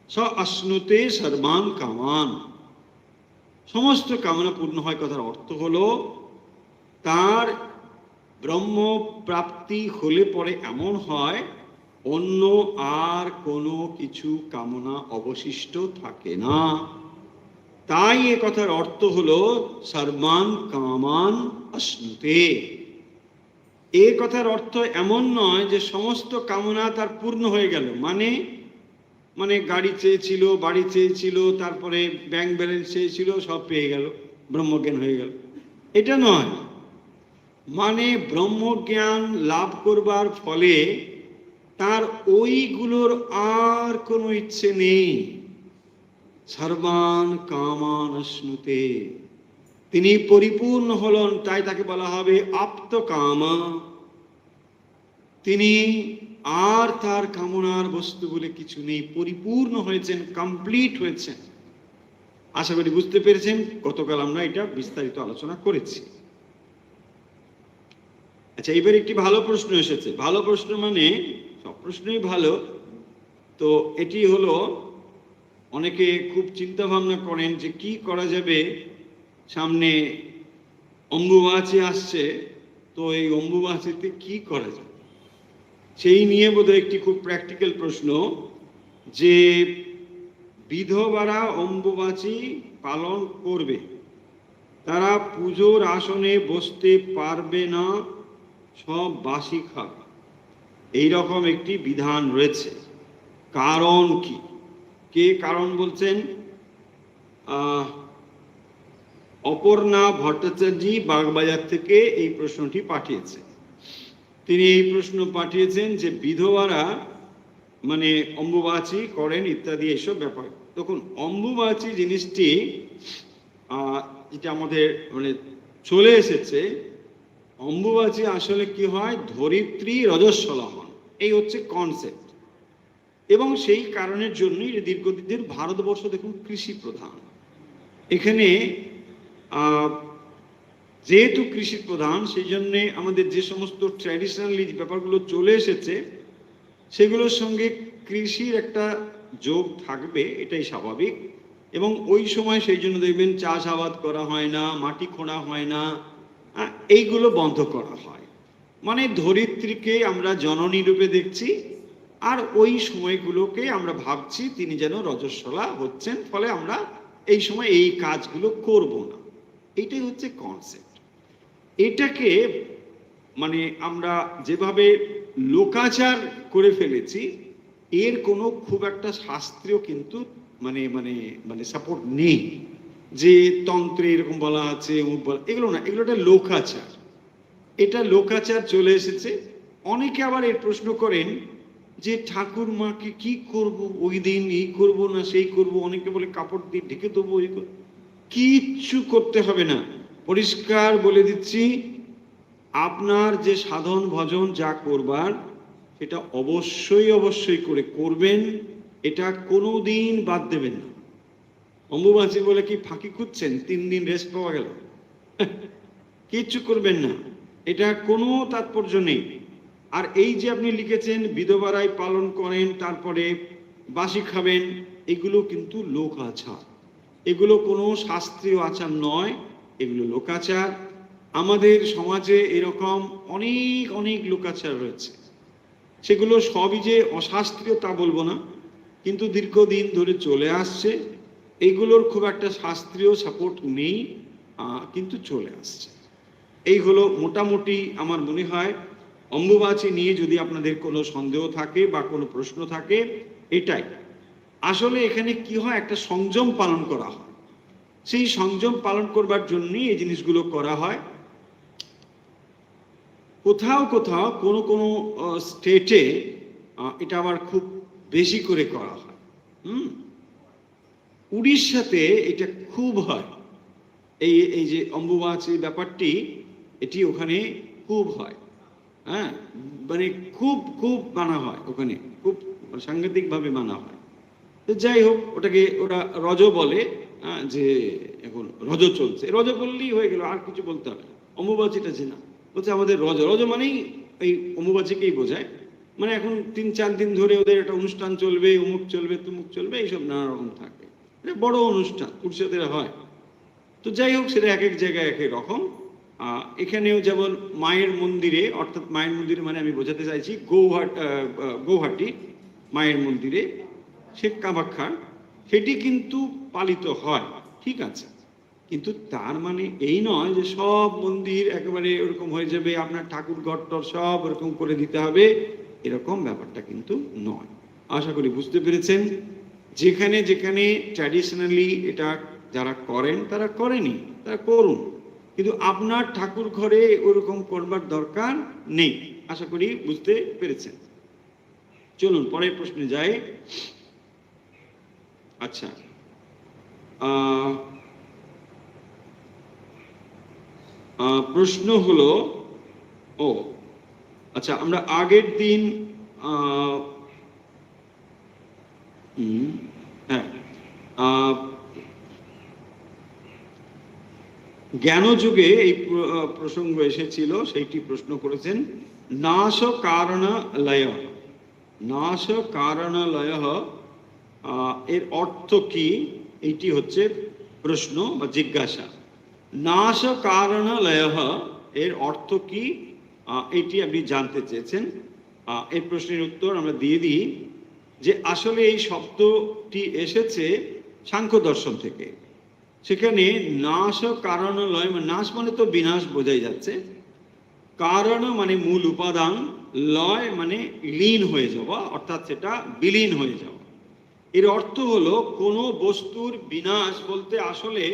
স অশ্নুতে সর্বান কামান, সমস্ত কামনা পূর্ণ হয়। কথার অর্থ হলো, তার ব্রহ্ম প্রাপ্তি হলে পরে এমন হয়, অন্য আর কোনো কিছু কামনা অবশিষ্ট থাকে না। তাই এ কথার অর্থ হলো সর্বান কামান অশ্নুতে। এ কথার অর্থ এমন নয় যে সমস্ত কামনা তার পূর্ণ হয়ে গেল, মানে গাড়ি চেয়েছিল, বাড়ি চেয়েছিল, তারপরে ব্যাংক ব্যালেন্স চেয়েছিল, সব পেয়ে গেল, ব্রহ্মজ্ঞান হয়ে গেল, এটা নয়। মানে ব্রহ্মজ্ঞান লাভ করবার ফলে তার ওইগুলোর আর কোনো ইচ্ছে নেই, সর্বান কামান অশ্নুতে, তিনি পরিপূর্ণ হলেন, তাই তাকে বলা হবে আপ্ত কামা। তিনি আর তার কামনার বস্তু বলে কিছু নেই, পরিপূর্ণ হয়েছেন, কমপ্লিট হয়েছেন। আশা করি বুঝতে পেরেছেন। গতকাল আমরা এটা বিস্তারিত আলোচনা করেছি। আচ্ছা, এবার একটি ভালো প্রশ্ন এসেছে। ভালো প্রশ্ন মানে সব প্রশ্নই ভালো। তো এটি হলো, অনেকে খুব চিন্তা ভাবনা করেন যে কি করা যাবে, সামনে অম্বুবাচী আসছে, তো এই অম্বুবাচীতে কি করা যাবে সেই নিয়ে বোধহয় একটি খুব প্র্যাকটিক্যাল প্রশ্ন, যে বিধবারা অম্বুবাচী পালন করবে, তারা পুজোর আসনে বসতে পারবে না, সব বাসি খাবে, এইরকম একটি বিধান রয়েছে। কারণ কি? কে কারণ বলছেন? অপর্ণা ভট্টাচার্য বাগবাজার থেকে এই প্রশ্নটি পাঠিয়েছে। তিনি এই প্রশ্ন পাঠিয়েছেন যে বিধবারা মানে অম্বুবাচী করেন ইত্যাদি এইসব ব্যাপার। তখন অম্বুবাচী জিনিসটি যেটা আমাদের মানে চলে এসেছে, অম্বুবাচী আসলে কি হয়, ধরিত্রী রজস্বলা হন, এই হচ্ছে কনসেপ্ট। এবং সেই কারণের জন্যই দীর্ঘদিনের ভারতবর্ষ দেখুন কৃষি প্রধান। এখানে যেহেতু কৃষি প্রধান, সেই জন্যে আমাদের যে সমস্ত ট্র্যাডিশনালি ব্যাপারগুলো চলে এসেছে সেগুলোর সঙ্গে কৃষির একটা যোগ থাকবে, এটাই স্বাভাবিক। এবং ওই সময় সেই জন্য দেখবেন চাষাবাদ করা হয় না, মাটি খোঁড়া হয় না, এইগুলো বন্ধ করা হয়। মানে ধরিত্রীকে আমরা জননী রূপে দেখছি, আর ওই সময়গুলোকে আমরা ভাবছি তিনি যেন রজস্বলা হচ্ছেন, ফলে আমরা এই সময় এই কাজগুলো করব না। এইটাই হচ্ছে কনসেপ্ট। এটাকে মানে আমরা যেভাবে লোকাচার করে ফেলেছি, এর কোনো খুব একটা শাস্ত্রীয় কিন্তু মানে মানে মানে সাপোর্ট নেই, যে তন্ত্রে এরকম বলা আছে এগুলো না, এগুলো একটা লোকাচার। এটা লোকাচার চলে এসেছে। অনেকে আবার এর প্রশ্ন করেন যে ঠাকুর মাকে কি করব ওই দিন, এই করব না সেই করব, অনেকে বলে কাপড় দিয়ে ঢেকে দেবো, কিচ্ছু করতে হবে না। পরিষ্কার বলে দিচ্ছি, আপনার যে সাধন ভজন যা করবার সেটা অবশ্যই অবশ্যই করে করবেন, এটা কোনো দিন বাদ দেবেন না। অম্বুবাচী বলে কি ফাঁকি খুঁজছেন? 3 দিন রেস্ট পাওয়া গেল? কিচ্ছু করবেন না, এটা কোনো তাৎপর্য নেই। আর এই যে আপনি লিখেছেন বিধবারাই পালন করেন, তারপরে বাসি খাবেন, এগুলো কিন্তু লোক আচার, এগুলো কোনো শাস্ত্রীয় আচার নয়, এগুলো লোকাচার। আমাদের সমাজে এরকম অনেক অনেক লোকাচার রয়েছে, সেগুলো সবই যে অশাস্ত্রীয় তা বলবো না, কিন্তু দীর্ঘদিন ধরে চলে আসছে। এইগুলোর খুব একটা শাস্ত্রীয় সাপোর্ট নেই, কিন্তু চলে আসছে। এই হলো মোটামুটি আমার মনে হয় অম্বুবাচী নিয়ে যদি আপনাদের কোনো সন্দেহ থাকে বা কোনো প্রশ্ন থাকে, এটাই আসলে এখানে কি হয়, একটা সংযম পালন করা হয়। সেই সংযম পালন করবার জন্যই এই জিনিসগুলো করা হয়। কোথাও কোথাও কোনো কোনো স্টেটে এটা আবার খুব বেশি করে করা হয়। উড়িষ্যাতে এটা খুব হয়, এই এই যে অম্বুবাচী ব্যাপারটি, এটি ওখানে খুব হয়। হ্যাঁ, মানে খুব খুব মানা হয় ওখানে, খুব সাংঘাতিকভাবে মানা হয়। তো যাই হোক, ওটাকে ওরা রজ বলে, যে এখন রজ চলছে, রজ বললেই হয়ে গেল, আর কিছু বলতে হবে না। অম্বুবাচীটা যে না, বলছে আমাদের রজ, রজ মানেই এই অম্বুবাচীকেই বোঝায়। মানে এখন 3-4 দিন ধরে ওদের একটা অনুষ্ঠান চলবে, অমুক চলবে, তুমুক চলবে, এইসব নানা রকম থাকে। এটা বড় অনুষ্ঠান উড়িষ্যাতে হয়। তো যাই হোক, সেটা এক এক জায়গায় এক এক রকম। এখানেও যেমন মায়ের মন্দিরে, অর্থাৎ মায়ের মন্দিরে মানে আমি বোঝাতে চাইছি গৌহাটি মায়ের মন্দিরে, শেখ কামাখ্যার, সেটি কিন্তু পালিত হয়, ঠিক আছে। কিন্তু তার মানে এই নয় যে সব মন্দির একেবারে ওরকম হয়ে যাবে, আপনার ঠাকুর ঘরটর সব ওরকম করে দিতে হবে, এরকম ব্যাপারটা কিন্তু নয়। আশা করি বুঝতে পেরেছেন। যেখানে যেখানে ট্র্যাডিশনালি এটা যারা করেন তারা করেনি, তারা করুন, কিন্তু আপনার ঠাকুর ঘরে ওরকম করবার দরকার নেই। আশা করি বুঝতে পেরেছেন। চলুন পরের প্রশ্নে যাই। আচ্ছা, আহ, প্রশ্ন হলো, ও আচ্ছা, আমরা আগের দিন হ্যাঁ জ্ঞানযুগে এই প্রসঙ্গ এসেছিল, সেইটি প্রশ্ন করেছেন। নাশ কারণালয়, নাশ কারণালয় এর অর্থ কি? এইটি হচ্ছে প্রশ্ন বা জিজ্ঞাসা। নাশ কারণালয় এর অর্থ কি, এটি আপনি জানতে চেয়েছেন। এই প্রশ্নের উত্তর আমরা দিয়ে দিই যে আসলে এই শব্দটি এসেছে সাংখ্য দর্শন থেকে। সেখানে নাশ কারণালয়, নাশ মানে তো বিনাশ বোঝাই যাচ্ছে, কারণ মানে মূল উপাদান, লয় মানে লীন হয়ে যাওয়া, অর্থাৎ সেটা বিলীন হয়ে যাওয়া। এর অর্থ হলো কোনো বস্তুর বিনাশ বলতে আসলে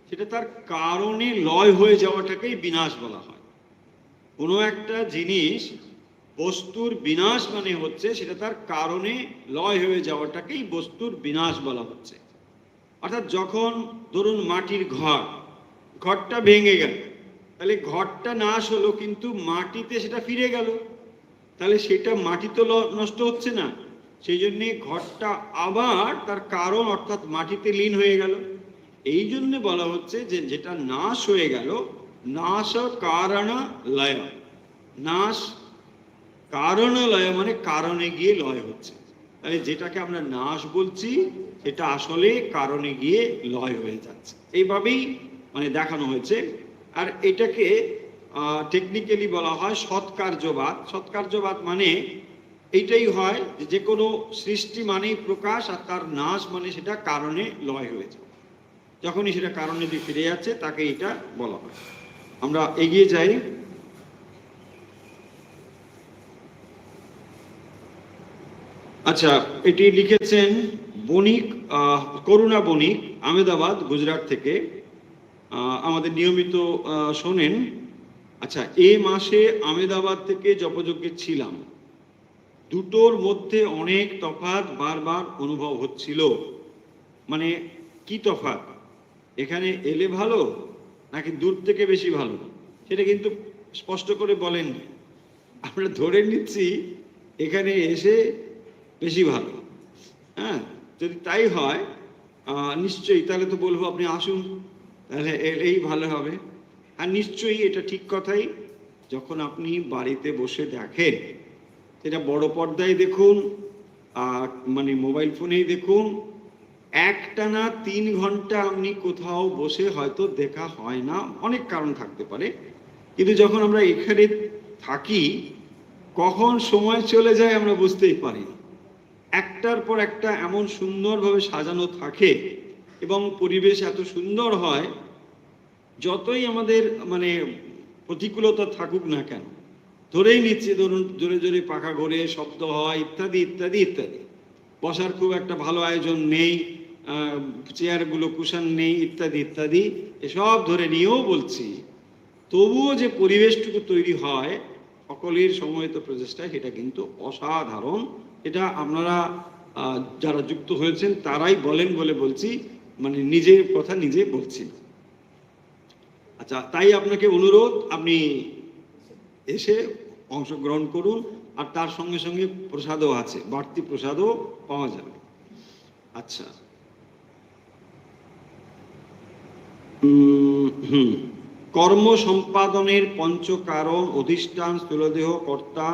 সেটা তার কারণে লয় হয়ে যাওয়াটাকেই বিনাশ বলা হয়। কোনো একটা জিনিস বস্তুর বিনাশ মানে হচ্ছে সেটা তার কারণে লয় হয়ে যাওয়াটাকেই বস্তুর বিনাশ বলা হচ্ছে। অর্থাৎ যখন ধরুন মাটির ঘরটা ভেঙে গেল, তাহলে ঘরটা নাশ হলো কিন্তু মাটিতে সেটা ফিরে গেল, তাহলে সেটা মাটি তো নষ্ট হচ্ছে না, সেই জন্যে ঘরটা আবার তার কারণ অর্থাৎ মাটিতে লীন হয়ে গেল। এই জন্য বলা হচ্ছে যে যেটা নাশ হয়ে গেল, নাশ কারণালয়, নাশ কারণালয় মানে কারণে গিয়ে লয় হচ্ছে। তাহলে যেটাকে আমরা নাশ বলছি সেটা আসলে কারণে গিয়ে লয় হয়ে যাচ্ছে, এইভাবেই মানে দেখানো হয়েছে। আর এটাকে টেকনিক্যালি বলা হয় সৎকার্যবাদ। সৎকার্যবাদ মানে এইটাই হয় যে কোনো সৃষ্টি মানেই প্রকাশ, আর তার নাশ মানে সেটা কারণে লয় হয়ে যায়। যখনই সেটা কারণে দিয়ে ফিরে যাচ্ছে তাকে এটা বলা হয়। আমরা এগিয়ে যাই। আচ্ছা, এটি লিখেছেন বণিক, করুণা বণিক, আহমেদাবাদ, গুজরাট থেকে। আমাদের নিয়মিত শোনেন। আচ্ছা, এ মাসে আহমেদাবাদ থেকে জপযজ্ঞে ছিলাম, দুটোর মধ্যে অনেক তফাৎ বারবার অনুভব হচ্ছিল। মানে কি তফাৎ? এখানে এলে ভালো নাকি দূর থেকে বেশি ভালো, সেটা কিন্তু স্পষ্ট করে বলেননি। আমরা ধরে নিচ্ছি এখানে এসে বেশি ভালো। হ্যাঁ, যদি তাই হয় নিশ্চয়ই, তাহলে তো বলবো আপনি আসুন, তাহলে এলেই ভালো হবে। আর নিশ্চয়ই এটা ঠিক কথাই, যখন আপনি বাড়িতে বসে দেখেন, সেটা বড় পর্দায় দেখুন, মানে মোবাইল ফোনেই দেখুন, একটানা 3 ঘন্টা আপনি কোথাও বসে হয়তো দেখা হয় না, অনেক কারণ থাকতে পারে, কিন্তু যখন আমরা এখানে থাকি কখন সময় চলে যায় আমরা বুঝতেই পারি না। একটার পর একটা এমন সুন্দরভাবে সাজানো থাকে এবং পরিবেশ এত সুন্দর হয়, যতই আমাদের মানে প্রতিকূলতা থাকুক না কেন, ধরেই নিচ্ছে ধরুন জোরে জোরে পাখা ঘোরে, শব্দ হয়, ইত্যাদি ইত্যাদি ইত্যাদি, বসার খুব একটা ভালো আয়োজন নেই, চেয়ারগুলো কুশন নেই, ইত্যাদি ইত্যাদি, এসব ধরে নিয়েও বলছি, তবুও যে পরিবেশটুকু তৈরি হয় সকলের সমবেত প্রচেষ্টায়, সেটা কিন্তু অসাধারণ। এটা আপনারা যারা যুক্ত হয়েছেন তারাই বলেন বলে বলছি, মানে নিজের কথা নিজে বলছি। আচ্ছা, তাই আপনাকে অনুরোধ, আপনি এসে অংশগ্রহণ করুন, আর তার সঙ্গে সঙ্গে প্রসাদও আছে, বাড়তি প্রসাদও পাওয়া যাবে। আচ্ছা, কর্ম সম্পাদনের পঞ্চকারণ অধিষ্ঠান স্থূলদেহ কর্তা,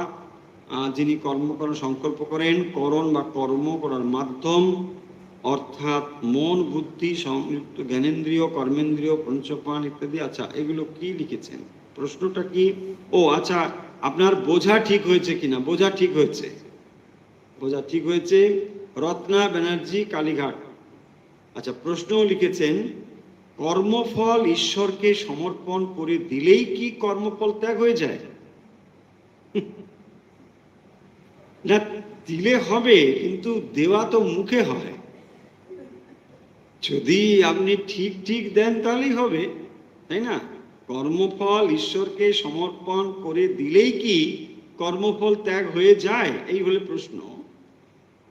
যিনি কর্ম করার সংকল্প করেন, করণ বা কর্ম করার মাধ্যম অর্থাৎ মন, বুদ্ধি, সংযুক্ত জ্ঞানেন্দ্রিয়, কর্মেন্দ্রিয়, পঞ্চপ্রাণ ইত্যাদি। আচ্ছা, এগুলো কি লিখেছেন? প্রশ্নটা কি? ও আচ্ছা, আপনার বোঝা ঠিক হয়েছে কিনা? বোঝা ঠিক হয়েছে, বোঝা ঠিক হয়েছে। রত্না ব্যানার্জি, কালীঘাট। আচ্ছা, প্রশ্নও লিখেছেন, কর্মফল ঈশ্বরকে সমর্পণ করে দিলেই কি কর্মফল ত্যাগ হয়ে যায়? না, দিলে হবে, কিন্তু দেওয়া তো মুখে হয়। যদি আপনি ঠিক ঠিক দেন তাহলেই হবে, তাই না? কর্মফল ঈশ্বরকে সমর্পণ করে দিলেই কি কর্মফল ত্যাগ হয়ে যায়? এই হলে প্রশ্ন।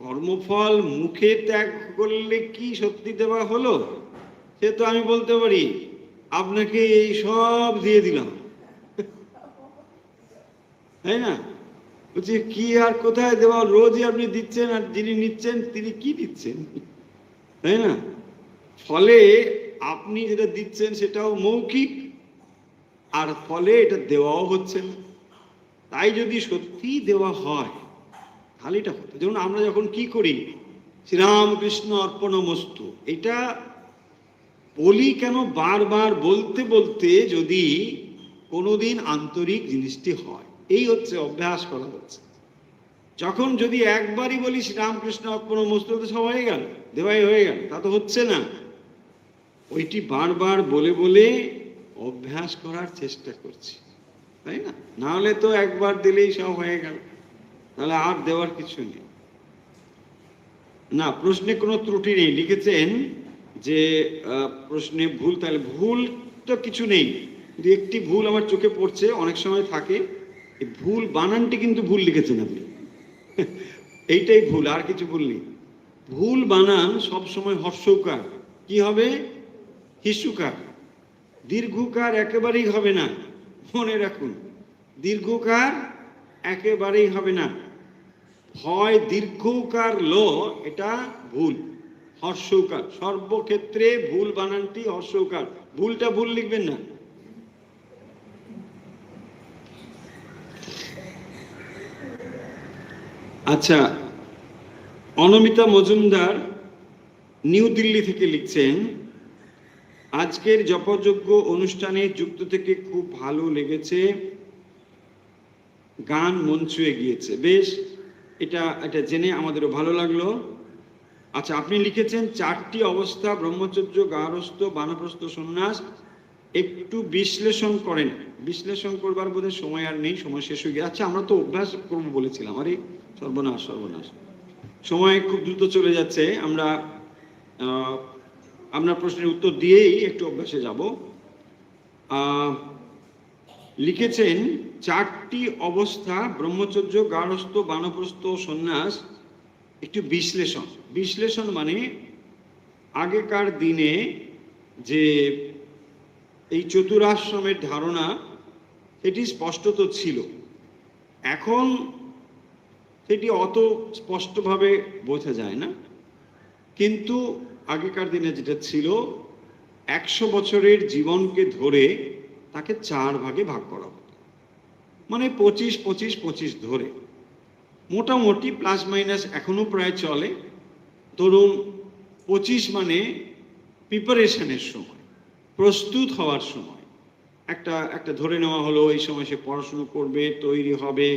কর্মফল মুখে ত্যাগ করলে কি সত্যি দেওয়া হলো? সে তো আমি বলতে পারি আপনাকে এই সব দিয়ে দিলাম, তাই না? বলছি কি আর কোথায় দেওয়া, রোজই আপনি দিচ্ছেন, আর যিনি নিচ্ছেন তিনি কি দিচ্ছেন, তাই না? ফলে আপনি যেটা দিচ্ছেন সেটাও মৌখিক, আর ফলে এটা দেওয়াও হচ্ছে না। তাই যদি সত্যি দেওয়া হয় তাহলে এটা হতো। যেমন আমরা যখন কি করি, শ্রীরামকৃষ্ণ অর্পণমস্তু, এটা বলি কেন, বারবার বলতে বলতে যদি কোনোদিন আন্তরিক জিনিসটি হয়, এই হচ্ছে অভ্যাস করা হচ্ছে। যখন যদি একবারই বলি শ্রীরামকৃষ্ণ অর্পণমস্তু, তো সব হয়ে গেল, দেওয়াই হয়ে গেল, তা তো হচ্ছে না। ওইটি বারবার বলে বলে অভ্যাস করার চেষ্টা করছি, তাই না? না হলে তো একবার দিলেই সব হয়ে গেল, তাহলে আর দেওয়ার কিছু নেই। না, প্রশ্নে কোনো ত্রুটি নেই। লিখেছেন যে প্রশ্নে ভুল, তাহলে ভুল তো কিছু নেই, কিন্তু একটি ভুল আমার চোখে পড়ছে, অনেক সময় থাকে। এই ভুল বানানটি কিন্তু ভুল লিখেছেন আপনি, এইটাই ভুল, আর কিছু ভুল নেই। ভুল বানান সব সময় হর্ষকার কি হবে, হিসুকার। দীর্ঘকার একেবারেই হবে না, মনে রাখুন, দীর্ঘকার একেবারেই হবে না। হয় দীর্ঘকার ল, এটা ভুল। হর্ষকার, সর্বক্ষেত্রে ভুল বানানটি হর্ষকার, ভুলটা ভুল লিখবেন না। আচ্ছা, অনমিতা মজুমদার নিউ দিল্লি থেকে লিখছেন, আজকের জপযজ্ঞ অনুষ্ঠানে যুক্ত থেকে খুব ভালো লেগেছে, গান মন ছুঁয়ে গিয়েছে। বেশ, এটা জেনে আমাদেরও ভালো লাগলো। আচ্ছা, আপনি লিখেছেন 4টি অবস্থা, ব্রহ্মচর্য, গারস্থ, বানপ্রস্থ, সন্ন্যাস, একটু বিশ্লেষণ করেন। বিশ্লেষণ করবার বোধহয় সময় আর নেই, সময় শেষ হয়ে গেছে। আচ্ছা, আমরা তো অভ্যাস করবো বলেছিলাম, আরে সর্বনাশ সর্বনাশ, সময় খুব দ্রুত চলে যাচ্ছে। আমরা আপনার প্রশ্নের উত্তর দিয়েই একটু অভ্যাসে যাব। লিখেছেন 4টি অবস্থা, ব্রহ্মচর্য, গারস্থ, বানপ্রস্থ, সন্ন্যাস, একটু বিশ্লেষণ। বিশ্লেষণ মানে আগেকার দিনে যে এই চতুরাশ্রমের ধারণা, এটি স্পষ্ট তো ছিল, এখন সেটি অত স্পষ্টভাবে বোঝা যায় না। কিন্তু আগেকার দিনে যেটা ছিল, 100 বছরের জীবনকে ধরে তাকে 4 ভাগে ভাগ করা হতো, মানে 25 25 25 ধরে, মোটামুটি প্লাস মাইনাস এখনো প্রায় চলে। ধরুন 25 মানে প্রিপারেশনের সময়, প্রস্তুত হওয়ার সময়, একটা ধরে নেওয়া হলো, এই সময় সে পড়াশুনো করবে, তৈরি হবে,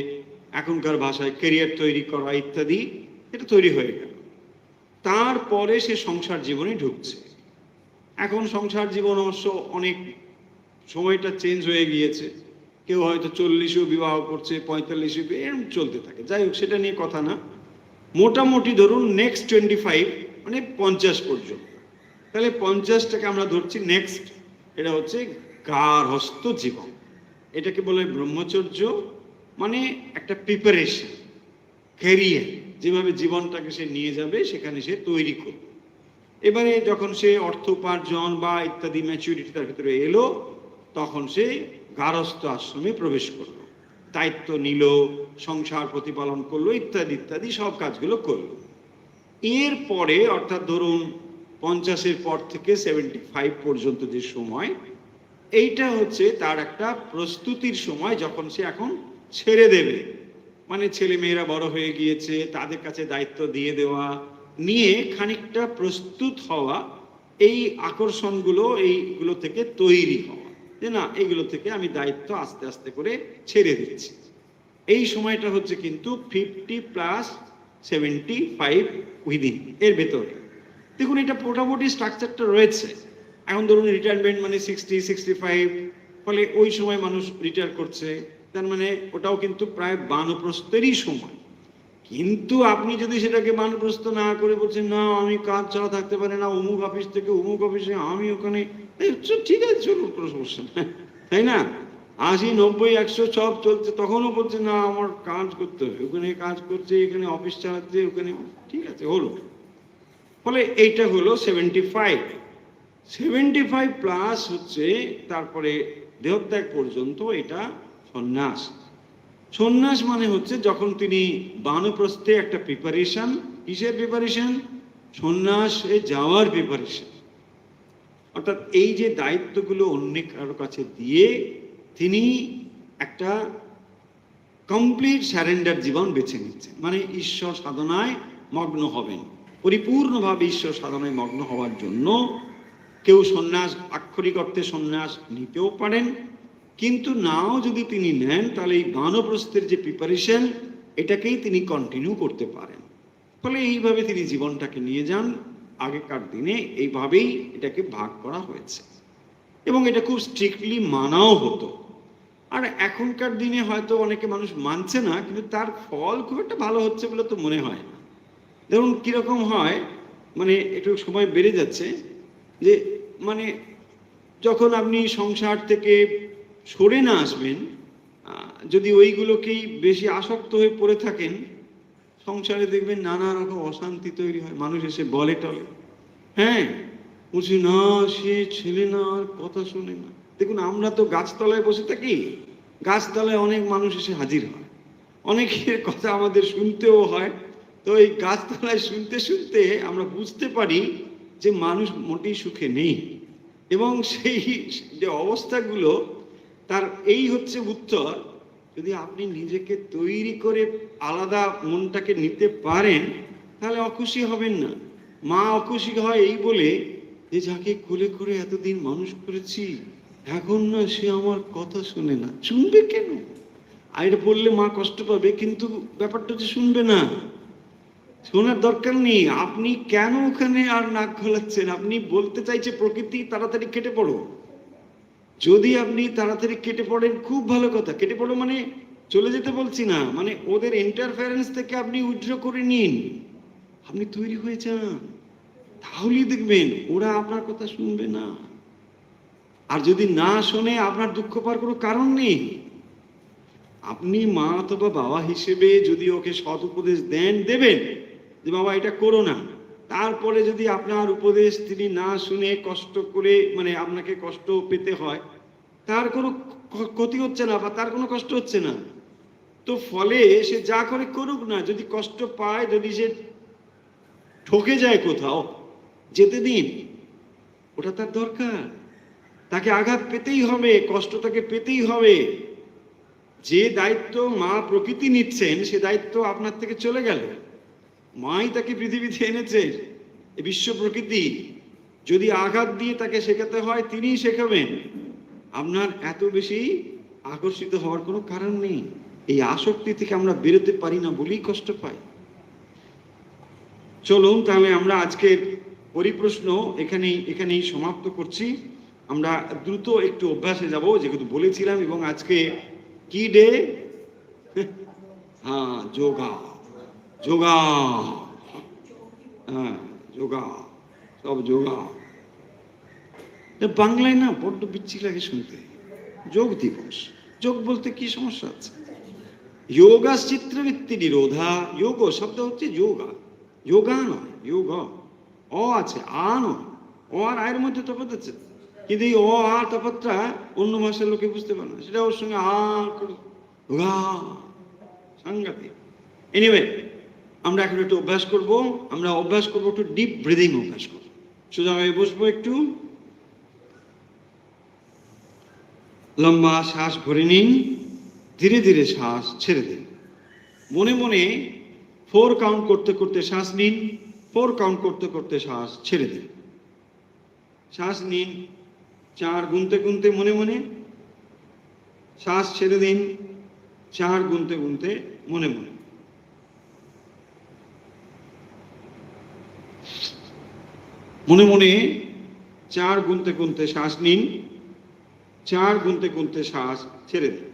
এখনকার ভাষায় ক্যারিয়ার তৈরি করা ইত্যাদি, এটা তৈরি হয়ে গেল। তারপরে সে সংসার জীবনে ঢুকছে। এখন সংসার জীবন অবশ্য অনেক, সময়টা চেঞ্জ হয়ে গিয়েছে, কেউ হয়তো 40-এও বিবাহ করছে, 45-এ, এরকম চলতে থাকে। যাই হোক, সেটা নিয়ে কথা না। মোটামুটি ধরুন নেক্সট 25 মানে 50 পর্যন্ত, তাহলে 50টাকে আমরা ধরছি নেক্সট, এটা হচ্ছে গার্হস্থ্য জীবন। এটাকে বলে ব্রহ্মচর্য, মানে একটা প্রিপারেশন, ক্যারিয়ার, যেভাবে জীবনটাকে সে নিয়ে যাবে সেখানে সে তৈরি করবে। এবারে যখন সে অর্থ উপার্জন বা ইত্যাদি ম্যাচুরিটি তার ভিতরে এলো, তখন সে গার্হস্থ্য আশ্রমে প্রবেশ করলো, দায়িত্ব নিল, সংসার প্রতিপালন করলো, ইত্যাদি ইত্যাদি সব কাজগুলো করলো। এরপরে অর্থাৎ ধরুন 50-এর পর থেকে 75 পর্যন্ত যে সময়, এইটা হচ্ছে তার একটা প্রস্তুতির সময়, যখন সে এখন ছেড়ে দেবে, মানে ছেলে মেয়েরা বড় হয়ে গিয়েছে, তাদের কাছে দায়িত্ব দিয়ে দেওয়া, নিয়ে খানিকটা প্রস্তুত হওয়া, এই আকর্ষণগুলো, এইগুলো থেকে তৈরি হওয়া, যে না, এইগুলো থেকে আমি দায়িত্ব আস্তে আস্তে করে ছেড়ে দিচ্ছি। এই সময়টা হচ্ছে কিন্তু 50 + 75 উইদিন, এর ভেতরে। দেখুন, এটা মোটামুটি স্ট্রাকচারটা রয়েছে। এখন ধরুন রিটায়ারমেন্ট মানে 60-65, ফলে ওই সময় মানুষ রিটায়ার করছে, তার মানে ওটাও কিন্তু প্রায় বানপ্রস্থেরই সময়। কিন্তু আপনি যদি সেটাকে বানপ্রস্থ না করে বলছেন, না আমি কাজ ছাড়া থাকতে পারি না, অমুক অফিস থেকে অমুক অফিসে আমি ওখানে, ঠিক আছে চলুন, কোনো সমস্যা না, তাই না? 80, 90, 100 সব চলছে, তখনও বলছে না আমার কাজ করতে হবে, ওখানে কাজ করছে, এখানে অফিস চালাচ্ছে, ওখানে, ঠিক আছে হলো। ফলে এইটা হলো 75। 75 প্লাস হচ্ছে তারপরে দেহত্যাগ পর্যন্ত এটা সন্ন্যাস। সন্ন্যাস মানে হচ্ছে যখন তিনি বানপ্রস্থে একটা প্রিপারেশন, কিসের প্রিপারেশন? সন্ন্যাসে যাওয়ার প্রিপারেশন। অর্থাৎ এই যে দায়িত্বগুলো অন্য কারো কাছে দিয়ে তিনি একটা কমপ্লিট স্যারেন্ডার জীবন বেছে নিচ্ছেন, মানে ঈশ্বর সাধনায় মগ্ন হবেন। পরিপূর্ণভাবে ঈশ্বর সাধনায় মগ্ন হওয়ার জন্য কেউ সন্ন্যাস, আক্ষরিক অর্থে সন্ন্যাস নিতেও পারেন, কিন্তু নাও যদি তিনি নেন তাহলে এই বানপ্রস্থের যে প্রিপারেশন এটাকেই তিনি কন্টিনিউ করতে পারেন। ফলে এইভাবে তিনি জীবনটাকে নিয়ে যান। আগেকার দিনে এইভাবেই এটাকে ভাগ করা হয়েছে এবং এটা খুব স্ট্রিক্টলি মানাও হতো। আর এখনকার দিনে হয়তো অনেকে মানুষ মানছে না, কিন্তু তার ফল খুব একটা ভালো হচ্ছে বলে তো মনে হয় না। দেখুন কিরকম হয়, মানে একটু সময় বেড়ে যাচ্ছে, যে মানে যখন আপনি সংসার থেকে সরে না আসবেন, যদি ওইগুলোকেই বেশি আসক্ত হয়ে পড়ে থাকেন, সংসারে দেখবেন নানা রকম অশান্তি তৈরি হয়। মানুষ এসে বলে টলে, হ্যাঁ বলছি না সে ছেলে না আর কথা শোনে না। দেখুন আমরা তো গাছতলায় বসে থাকি, গাছতলায় অনেক মানুষ এসে হাজির হয়, অনেকের কথা আমাদের শুনতেও হয়। তো এই গাছতলায় শুনতে শুনতে আমরা বুঝতে পারি যে মানুষ মোটেই সুখে নেই, এবং সেই যে অবস্থাগুলো তার এই হচ্ছে উত্তর। যদি আপনি নিজেকে তৈরি করে আলাদা মনটাকে নিতে পারেন তাহলে অখুশি হবেন না। মা অখুশি হয় এই বলে যে যাকে কোলে করে এতদিন মানুষ করেছি এখন না সে আমার কথা শুনে না। শুনবে কেন? আর এটা বললে মা কষ্ট পাবে, কিন্তু ব্যাপারটা হচ্ছে শুনবে না, শোনার দরকার নেই। আপনি কেন ওখানে আর নাক গলাচ্ছেন? আপনি বলতে চাইছে প্রকৃতি তাড়াতাড়ি কেটে পড়ো। যদি আপনি তাড়াতাড়ি কেটে পড়েন খুব ভালো কথা, কেটে পড়ো মানে চলে যেতে বলছি না, মানে ওদের ইন্টারফারেন্স থেকে আপনি উইথড্র করে নিন, আপনি তৈরি হয়ে যান, তাহলেই দেখবেন ওরা আপনার কথা শুনবে না। আর যদি না শোনে আপনার দুঃখ পাওয়ার কোনো কারণ নেই। আপনি মা অথবা বাবা হিসেবে যদি ওকে সৎ উপদেশ দেবেন যে বাবা এটা করো না, তারপরে যদি আপনার উপদেশ তিনি না শুনে কষ্ট করে, মানে আপনাকে কষ্ট পেতে হয়, তার কোনো ক্ষতি হচ্ছে না বা তার কোনো কষ্ট হচ্ছে না। তো ফলে সে যা করে করুক না, যদি কষ্ট পায়, যদি সে ঠকে যায় কোথাও, যেতে দিন, ওটা তার দরকার। তাকে আঘাত পেতেই হবে, কষ্ট তাকে পেতেই হবে। যে দায়িত্ব মা প্রকৃতি নিচ্ছেন সে দায়িত্ব আপনার থেকে চলে গেল। মাই তাকে পৃথিবীতে এনেছে, বিশ্ব প্রকৃতি। যদি আঘাত দিয়ে তাকে শেখাতে হয় তিনিই শেখাবেন। আপনার এত বেশি আকর্ষিত হওয়ার কোনো কারণ নেই। এই আসক্তি থেকে আমরা বেরোতে পারি না বলেই কষ্ট পাই। চলুন তাহলে আমরা আজকের পরিপ্রশ্ন এখানেই সমাপ্ত করছি। আমরা দ্রুত একটু অভ্যাসে যাব যেহেতু বলেছিলাম, এবং আজকে কি ডে? হ্যাঁ, যোগা। যোগা, হ্যাঁ যোগা, সব যোগা। বাংলায় না বড্ড বিচ্ছি লাগে শুনতে, যোগ দিবস। যোগ বলতে কি সমস্যা আছে? যোগা চিত্রবৃত্তি নিরোধা। যোগ শব্দ হচ্ছে যোগা, যোগা নয়, যোগ। অ আছে, আ নয়। অ আর আয়ের মধ্যে তফাৎ আছে, কিন্তু এই অ আর তফাৎটা অন্য ভাষার লোকে বুঝতে পারে না, সেটা ওর সঙ্গে আ সাংঘাতিক। এনিওয়ে, আমরা এখন একটু অভ্যাস করব। আমরা অভ্যাস করবো একটু ডিপ ব্রিদিং অভ্যাস করবো। সোজা হয়ে বসবো, একটু লম্বা শ্বাস ভরে নিন, ধীরে ধীরে শ্বাস ছেড়ে দিন। মনে মনে 4 কাউন্ট করতে করতে শ্বাস নিন, 4 কাউন্ট করতে করতে শ্বাস ছেড়ে দিন। শ্বাস নিন 4 গুনতে গুনতে মনে মনে, শ্বাস ছেড়ে দিন 4 গুনতে গুনতে মনে মনে। মনে মনে 4 গুনতে গুনতে শ্বাস নিন, 4 গুনতে গুনতে শ্বাস ছেড়ে দিন।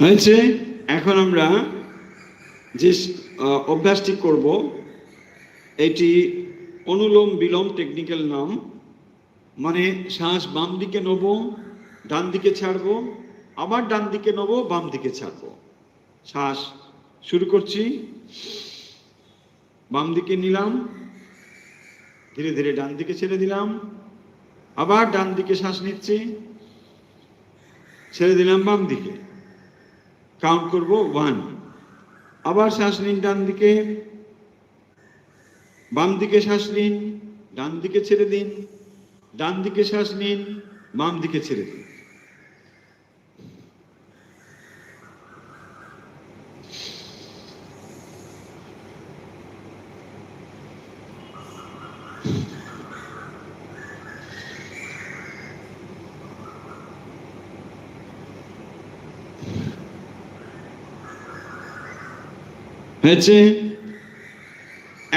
হয়েছে। এখন আমরা যে অভ্যাসটি করব এটি অনুলোম বিলোম টেকনিক্যাল নাম, মানে শ্বাস বাম দিকে নেব, ডান দিকে ছাড়বো, আবার ডান দিকে নেব, বাম দিকে ছাড়বো। শ্বাস শুরু করছি, বাম দিকে নিলাম, ধীরে ধীরে ডান দিকে ছেড়ে দিলাম, আবার ডান দিকে শ্বাস নিচ্ছি, ছেড়ে দিলাম বাম দিকে, কাউন্ট করব 1। আবার শ্বাস নিন ডান দিকে, বাম দিকে শ্বাস নিন, ডান দিকে ছেড়ে দিন, ডান দিকে শ্বাস নিন, বাম দিকে ছেড়ে দিন। হয়েছে।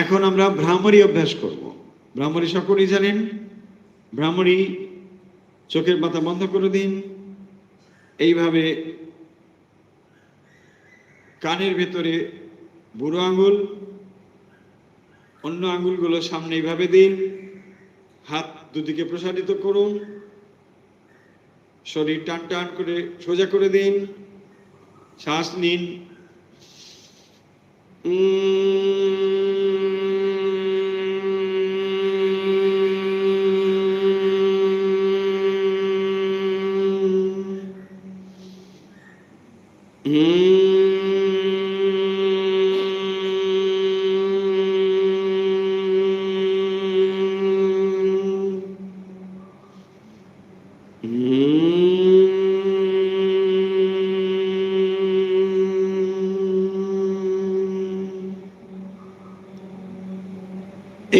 এখন আমরা ভ্রামরী অভ্যাস করব। ভ্রামরী সকলেই জানেন। ভ্রামরী চোখের পাতা বন্ধ করে দিন, এইভাবে কানের ভেতরে বুড়ো আঙুল, অন্য আঙুলগুলো সামনে এইভাবে দিন, হাত দুদিকে প্রসারিত করুন, শরীর টান টান করে সোজা করে দিন, শ্বাস নিন,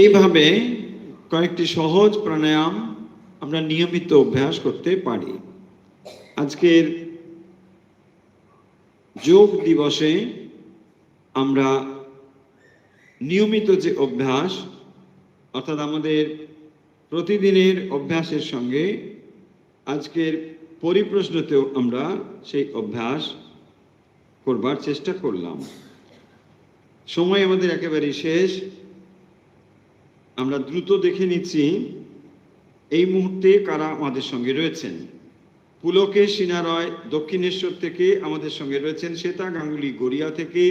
এইভাবে কয়েকটি সহজ প্রাণায়াম আমরা নিয়মিত অভ্যাস করতে পারি। আজকের যোগ দিবসে আমরা নিয়মিত যে অভ্যাস, অর্থাৎ আমাদের প্রতিদিনের অভ্যাসের সঙ্গে আজকের পরিপ্রশ্নতেও আমরা সেই অভ্যাস করবার চেষ্টা করলাম। সময় আমাদের একেবারেই শেষ। আমরা দ্রুত দেখে নিচ্ছি এই মুহূর্তে কারা আমাদের সঙ্গে রয়েছেন। পুলকেশ সিনহা রয় দক্ষিণেশ্বর থেকে আমাদের সঙ্গে রয়েছেন, শ্বেতা গাঙ্গুলি গড়িয়া থেকে।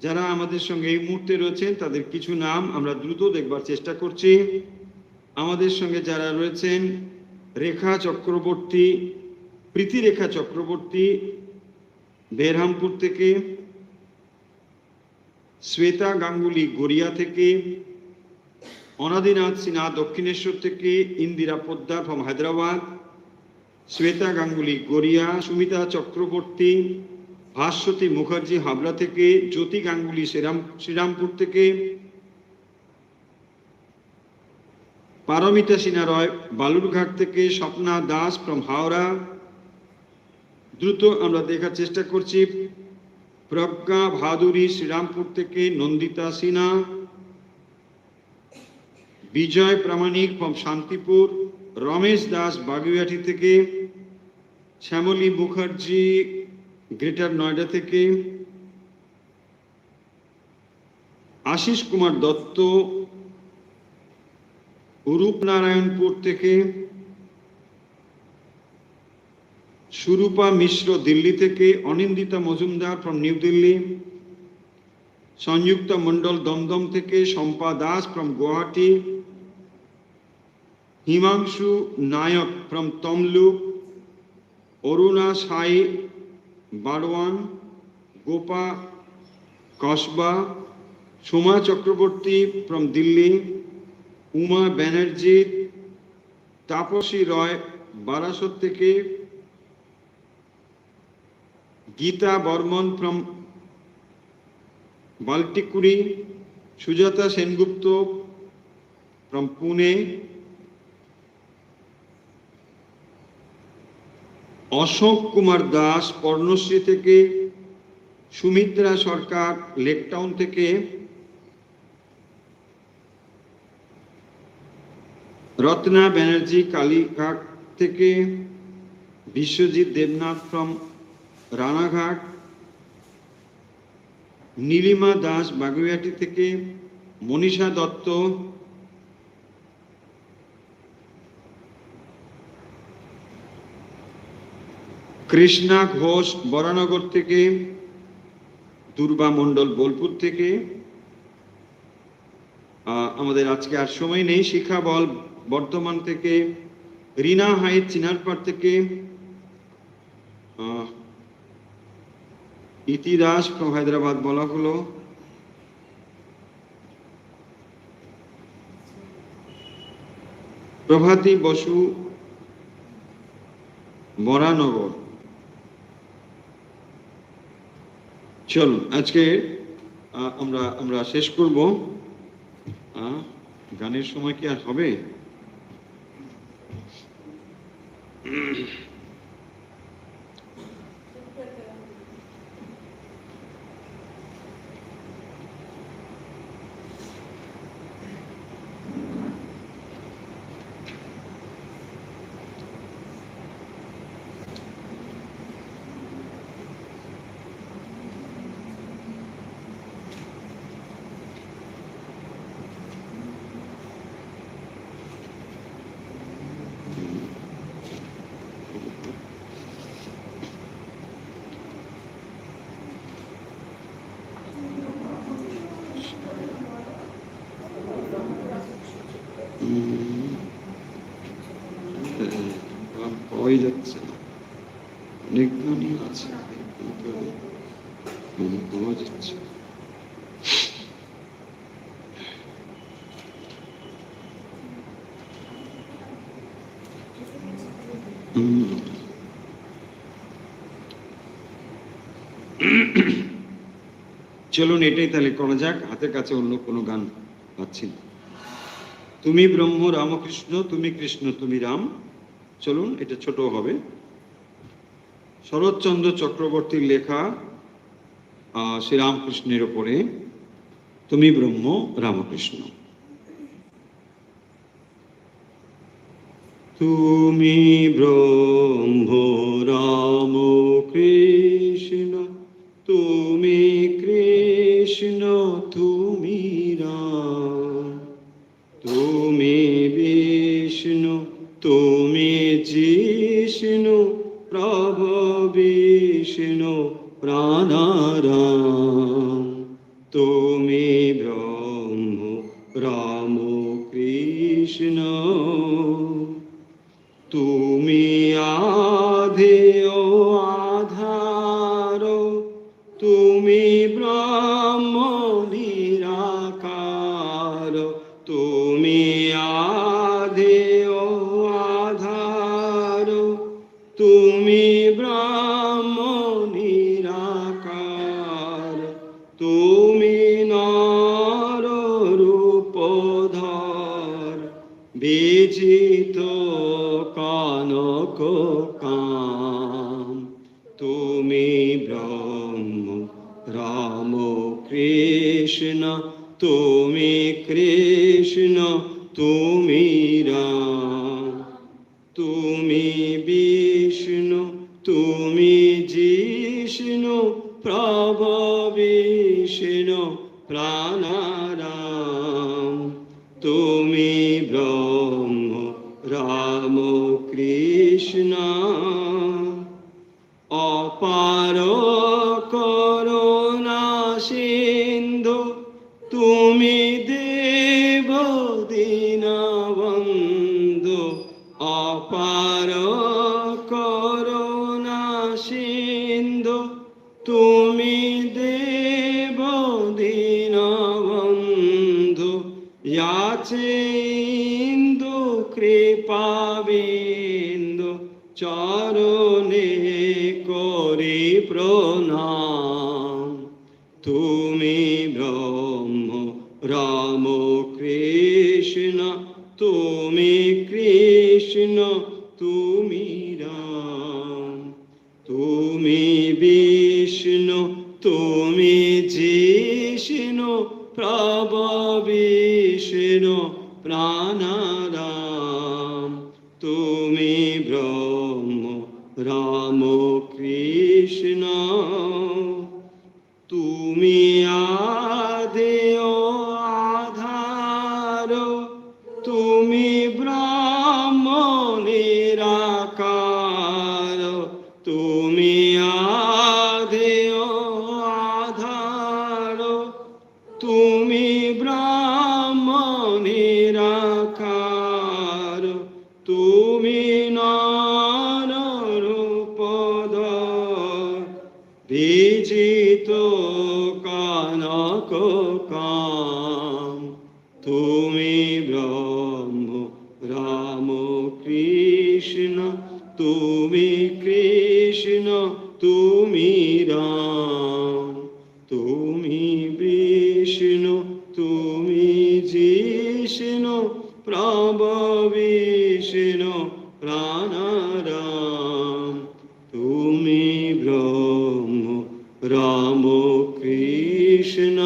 যারা আমাদের সঙ্গে এই মুহূর্তে রয়েছেন তাদের কিছু নাম আমরা দ্রুত দেখবার চেষ্টা করছি। আমাদের সঙ্গে যারা রয়েছেন, রেখা চক্রবর্তী, প্রীতিরেখা চক্রবর্তী বেরহামপুর থেকে, শ্বেতা গাঙ্গুলি গড়িয়া থেকে, অনাদিনাথ সিনহা দক্ষিণেশ্বর থেকে, ইন্দিরা পোদ্দার ফ্রম হায়দ্রাবাদ, শ্বেতা গাঙ্গুলি গড়িয়া, সুমিতা চক্রবর্তী, ভাস্বতী মুখার্জি হাবড়া থেকে, জ্যোতি গাঙ্গুলি শ্রীরামপুর থেকে, পারমিতা সিনহা রয় বালুরঘাট থেকে, স্বপ্না দাস ফ্রম হাওড়া। দ্রুত আমরা দেখার চেষ্টা করছি। প্রজ্ঞা ভাদুরী শ্রীরামপুর থেকে, নন্দিতা সিনহা, বিজয় প্রামাণিক ফ্রম শান্তিপুর, রমেশ দাস বাগুইয়াটি থেকে, শ্যামলী মুখার্জি গ্রেটার নয়ডা থেকে, আশিস কুমার দত্ত রূপনারায়ণপুর থেকে, সুরূপা মিশ্র দিল্লি থেকে, অনিন্দিতা মজুমদার ফ্রম নিউ দিল্লি, সংযুক্তা মন্ডল দমদম থেকে, Shampa Das from Guwahati, Himanshu Nayak from Tamluk, Aruna Sai Barwan, Gopa Kasba, Soma Chakraborty from Delhi, Uma Banerjee, Tapasi Roy Barasat থেকে, গীতা বর্মন ফ্রম বাল্টিকুড়ি, সুজাতা সেনগুপ্ত ফ্রম পুনে, অশোক কুমার দাস পর্ণশ্রী থেকে, সুমিত্রা সরকার লেকটাউন থেকে, রত্না ব্যানার্জি কালীঘাট থেকে, বিশ্বজিৎ দেবনাথ ফ্রম রানাঘাট নীলিমা দাস বাগুইয়াটি থেকে, মনীষা দত্ত, কৃষ্ণা ঘোষ বরানগর থেকে, দুর্বা মণ্ডল বোলপুর থেকে। আমাদের আজকে আর সময় নেই। শিখা বল বর্ধমান থেকে, রিনা হাইত চিনারপাড় থেকে, ইতি দাস ফ্রম হায়দ্রাবাদ বলা হলো, প্রভাতী বসু বরানগর। চলুন আজকে আমরা শেষ করব। গানের সময় কি আর হবে? পাওয়াই যাচ্ছে না, অনেক গানই আছে পাওয়া যাচ্ছে। চলুন এটাই তাহলে করা যাক। হাতের কাছে অন্য কোনো গান পাচ্ছি না। তুমি ব্রহ্ম রামকৃষ্ণ, তুমি কৃষ্ণ তুমি রাম। চলুন এটা ছোট হবে। শরৎচন্দ্র চক্রবর্তীর লেখা শ্রীরামকৃষ্ণের ওপরে, তুমি ব্রহ্ম রামকৃষ্ণ। তুমি ব্রহ্ম রাম কৃষ্ণ, তুমি কৃষ্ণ তুমি রাম, তুমি বিষ্ণু তুমি জিষ্ণু, প্রভু বিষ্ণু প্রাণারাম। তুমি ব্রহ্ম রাম কৃষ্ণ, তুমি আদি ও আধার, তুমি ব্রহ্ম নিরাকার। তুমি আদি ও আধার, তুমি ব্রহ্ম নিরাকার। তুমি নর রূপধর, বিজিত কনক কাম। তুমি ব্রহ্ম রাম কৃষ্ণ, তুমি কৃষ্ণ তুমি রাম। তুমি বিষ্ণু তুমি জিষ্ণু, প্রভু বিষ্ণু প্রাণারাম। তুমি ব্রহ্ম রাম কৃষ্ণ। অপার করুণা সিন্ধু, তুমি দেব দীনবন্ধু। অপার করুণা সিন্ধু, তুমি দেব দীনবন্ধু। যাচে ইন্দু কৃপাবিন্দু, চরণে করি প্রণাম। তুমি ব্রহ্ম রাম কৃষ্ণ, তুমি কৃষ্ণ তুমি রাম। তুমি বিষ্ণু তুমি জিষ্ণু, প্রভু বিষ্ণু প্রাণারাম। তুমি ব্রহ্ম রাম কৃষ্ণ। আধার, তুমি ব্রহ্ম নিরাকার, তুমি আদি ও আধার, তুমি ব্রহ্ম নিরাকার, তুমি নানারূপধর, বিজিত কানক কাম, তুমি ব্রহ্ম রাম কৃষ্ণ, তুমি কৃষ্ণ, তুমি রাম, তুমি বিষ্ণু, তুমি জিষ্ণু, প্রভ বিষ্ণু প্রাণারাম, তুমি ব্রহ্ম রাম কৃষ্ণ।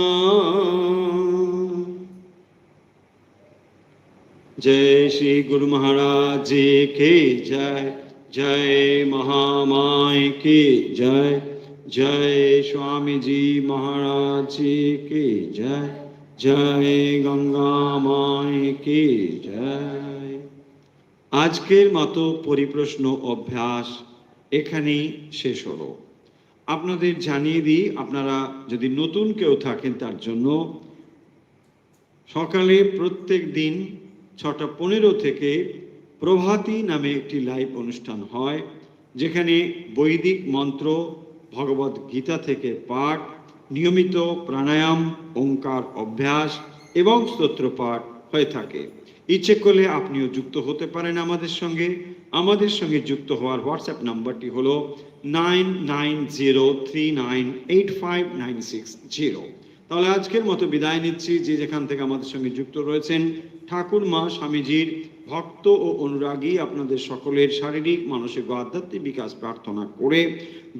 जय श्री गुरु महाराज जी की जय, जय महामाई की जय, जय स्वामी जी महाराज जी की जय, जय गंगा माई की जय। আজকের মতো পরিপ্রশ্ন অভ্যাস এখানেই শেষ হলো। আপনাদের জানিয়ে দিই, আপনারা যদি নতুন কেউ থাকেন তার জন্য সকালে প্রত্যেক দিন 6:15 থেকে প্রভাতী নামে একটি লাইভ অনুষ্ঠান হয়, যেখানে বৈদিক মন্ত্র, ভগবদ গীতা থেকে পাঠ, নিয়মিত প্রাণায়াম, ওঙ্কার অভ্যাস এবং স্তোত্র পাঠ হয়ে থাকে। ইচ্ছে করলে আপনিও যুক্ত হতে পারেন আমাদের সঙ্গে। আমাদের সঙ্গে যুক্ত হওয়ার হোয়াটসঅ্যাপ নাম্বারটি হলো 9903985960। তাহলে আজকের মতো বিদায় নিচ্ছি। যে যেখান থেকে আমাদের সঙ্গে যুক্ত রয়েছেন, ঠাকুর মা স্বামীজির ভক্ত ও অনুরাগী আপনাদের সকলের শারীরিক, মানসিক ও আধ্যাত্মিক বিকাশ প্রার্থনা করে,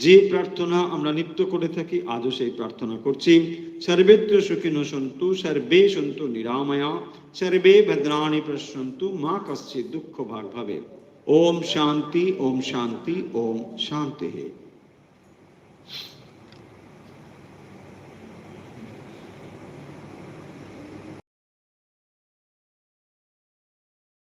যে প্রার্থনা আমরা নিত্য করে থাকি, আজও সেই প্রার্থনা করছি। সর্বেত্র সুখিনো সন্তু, সর্বে সন্তু নিরাময়া, সর্বে ভদ্রাণি পশ্যন্তু, মা কশ্চিৎ দুঃখ ভাগ ভবে। ওম শান্তি, ওম শান্তি, ওম শান্তি।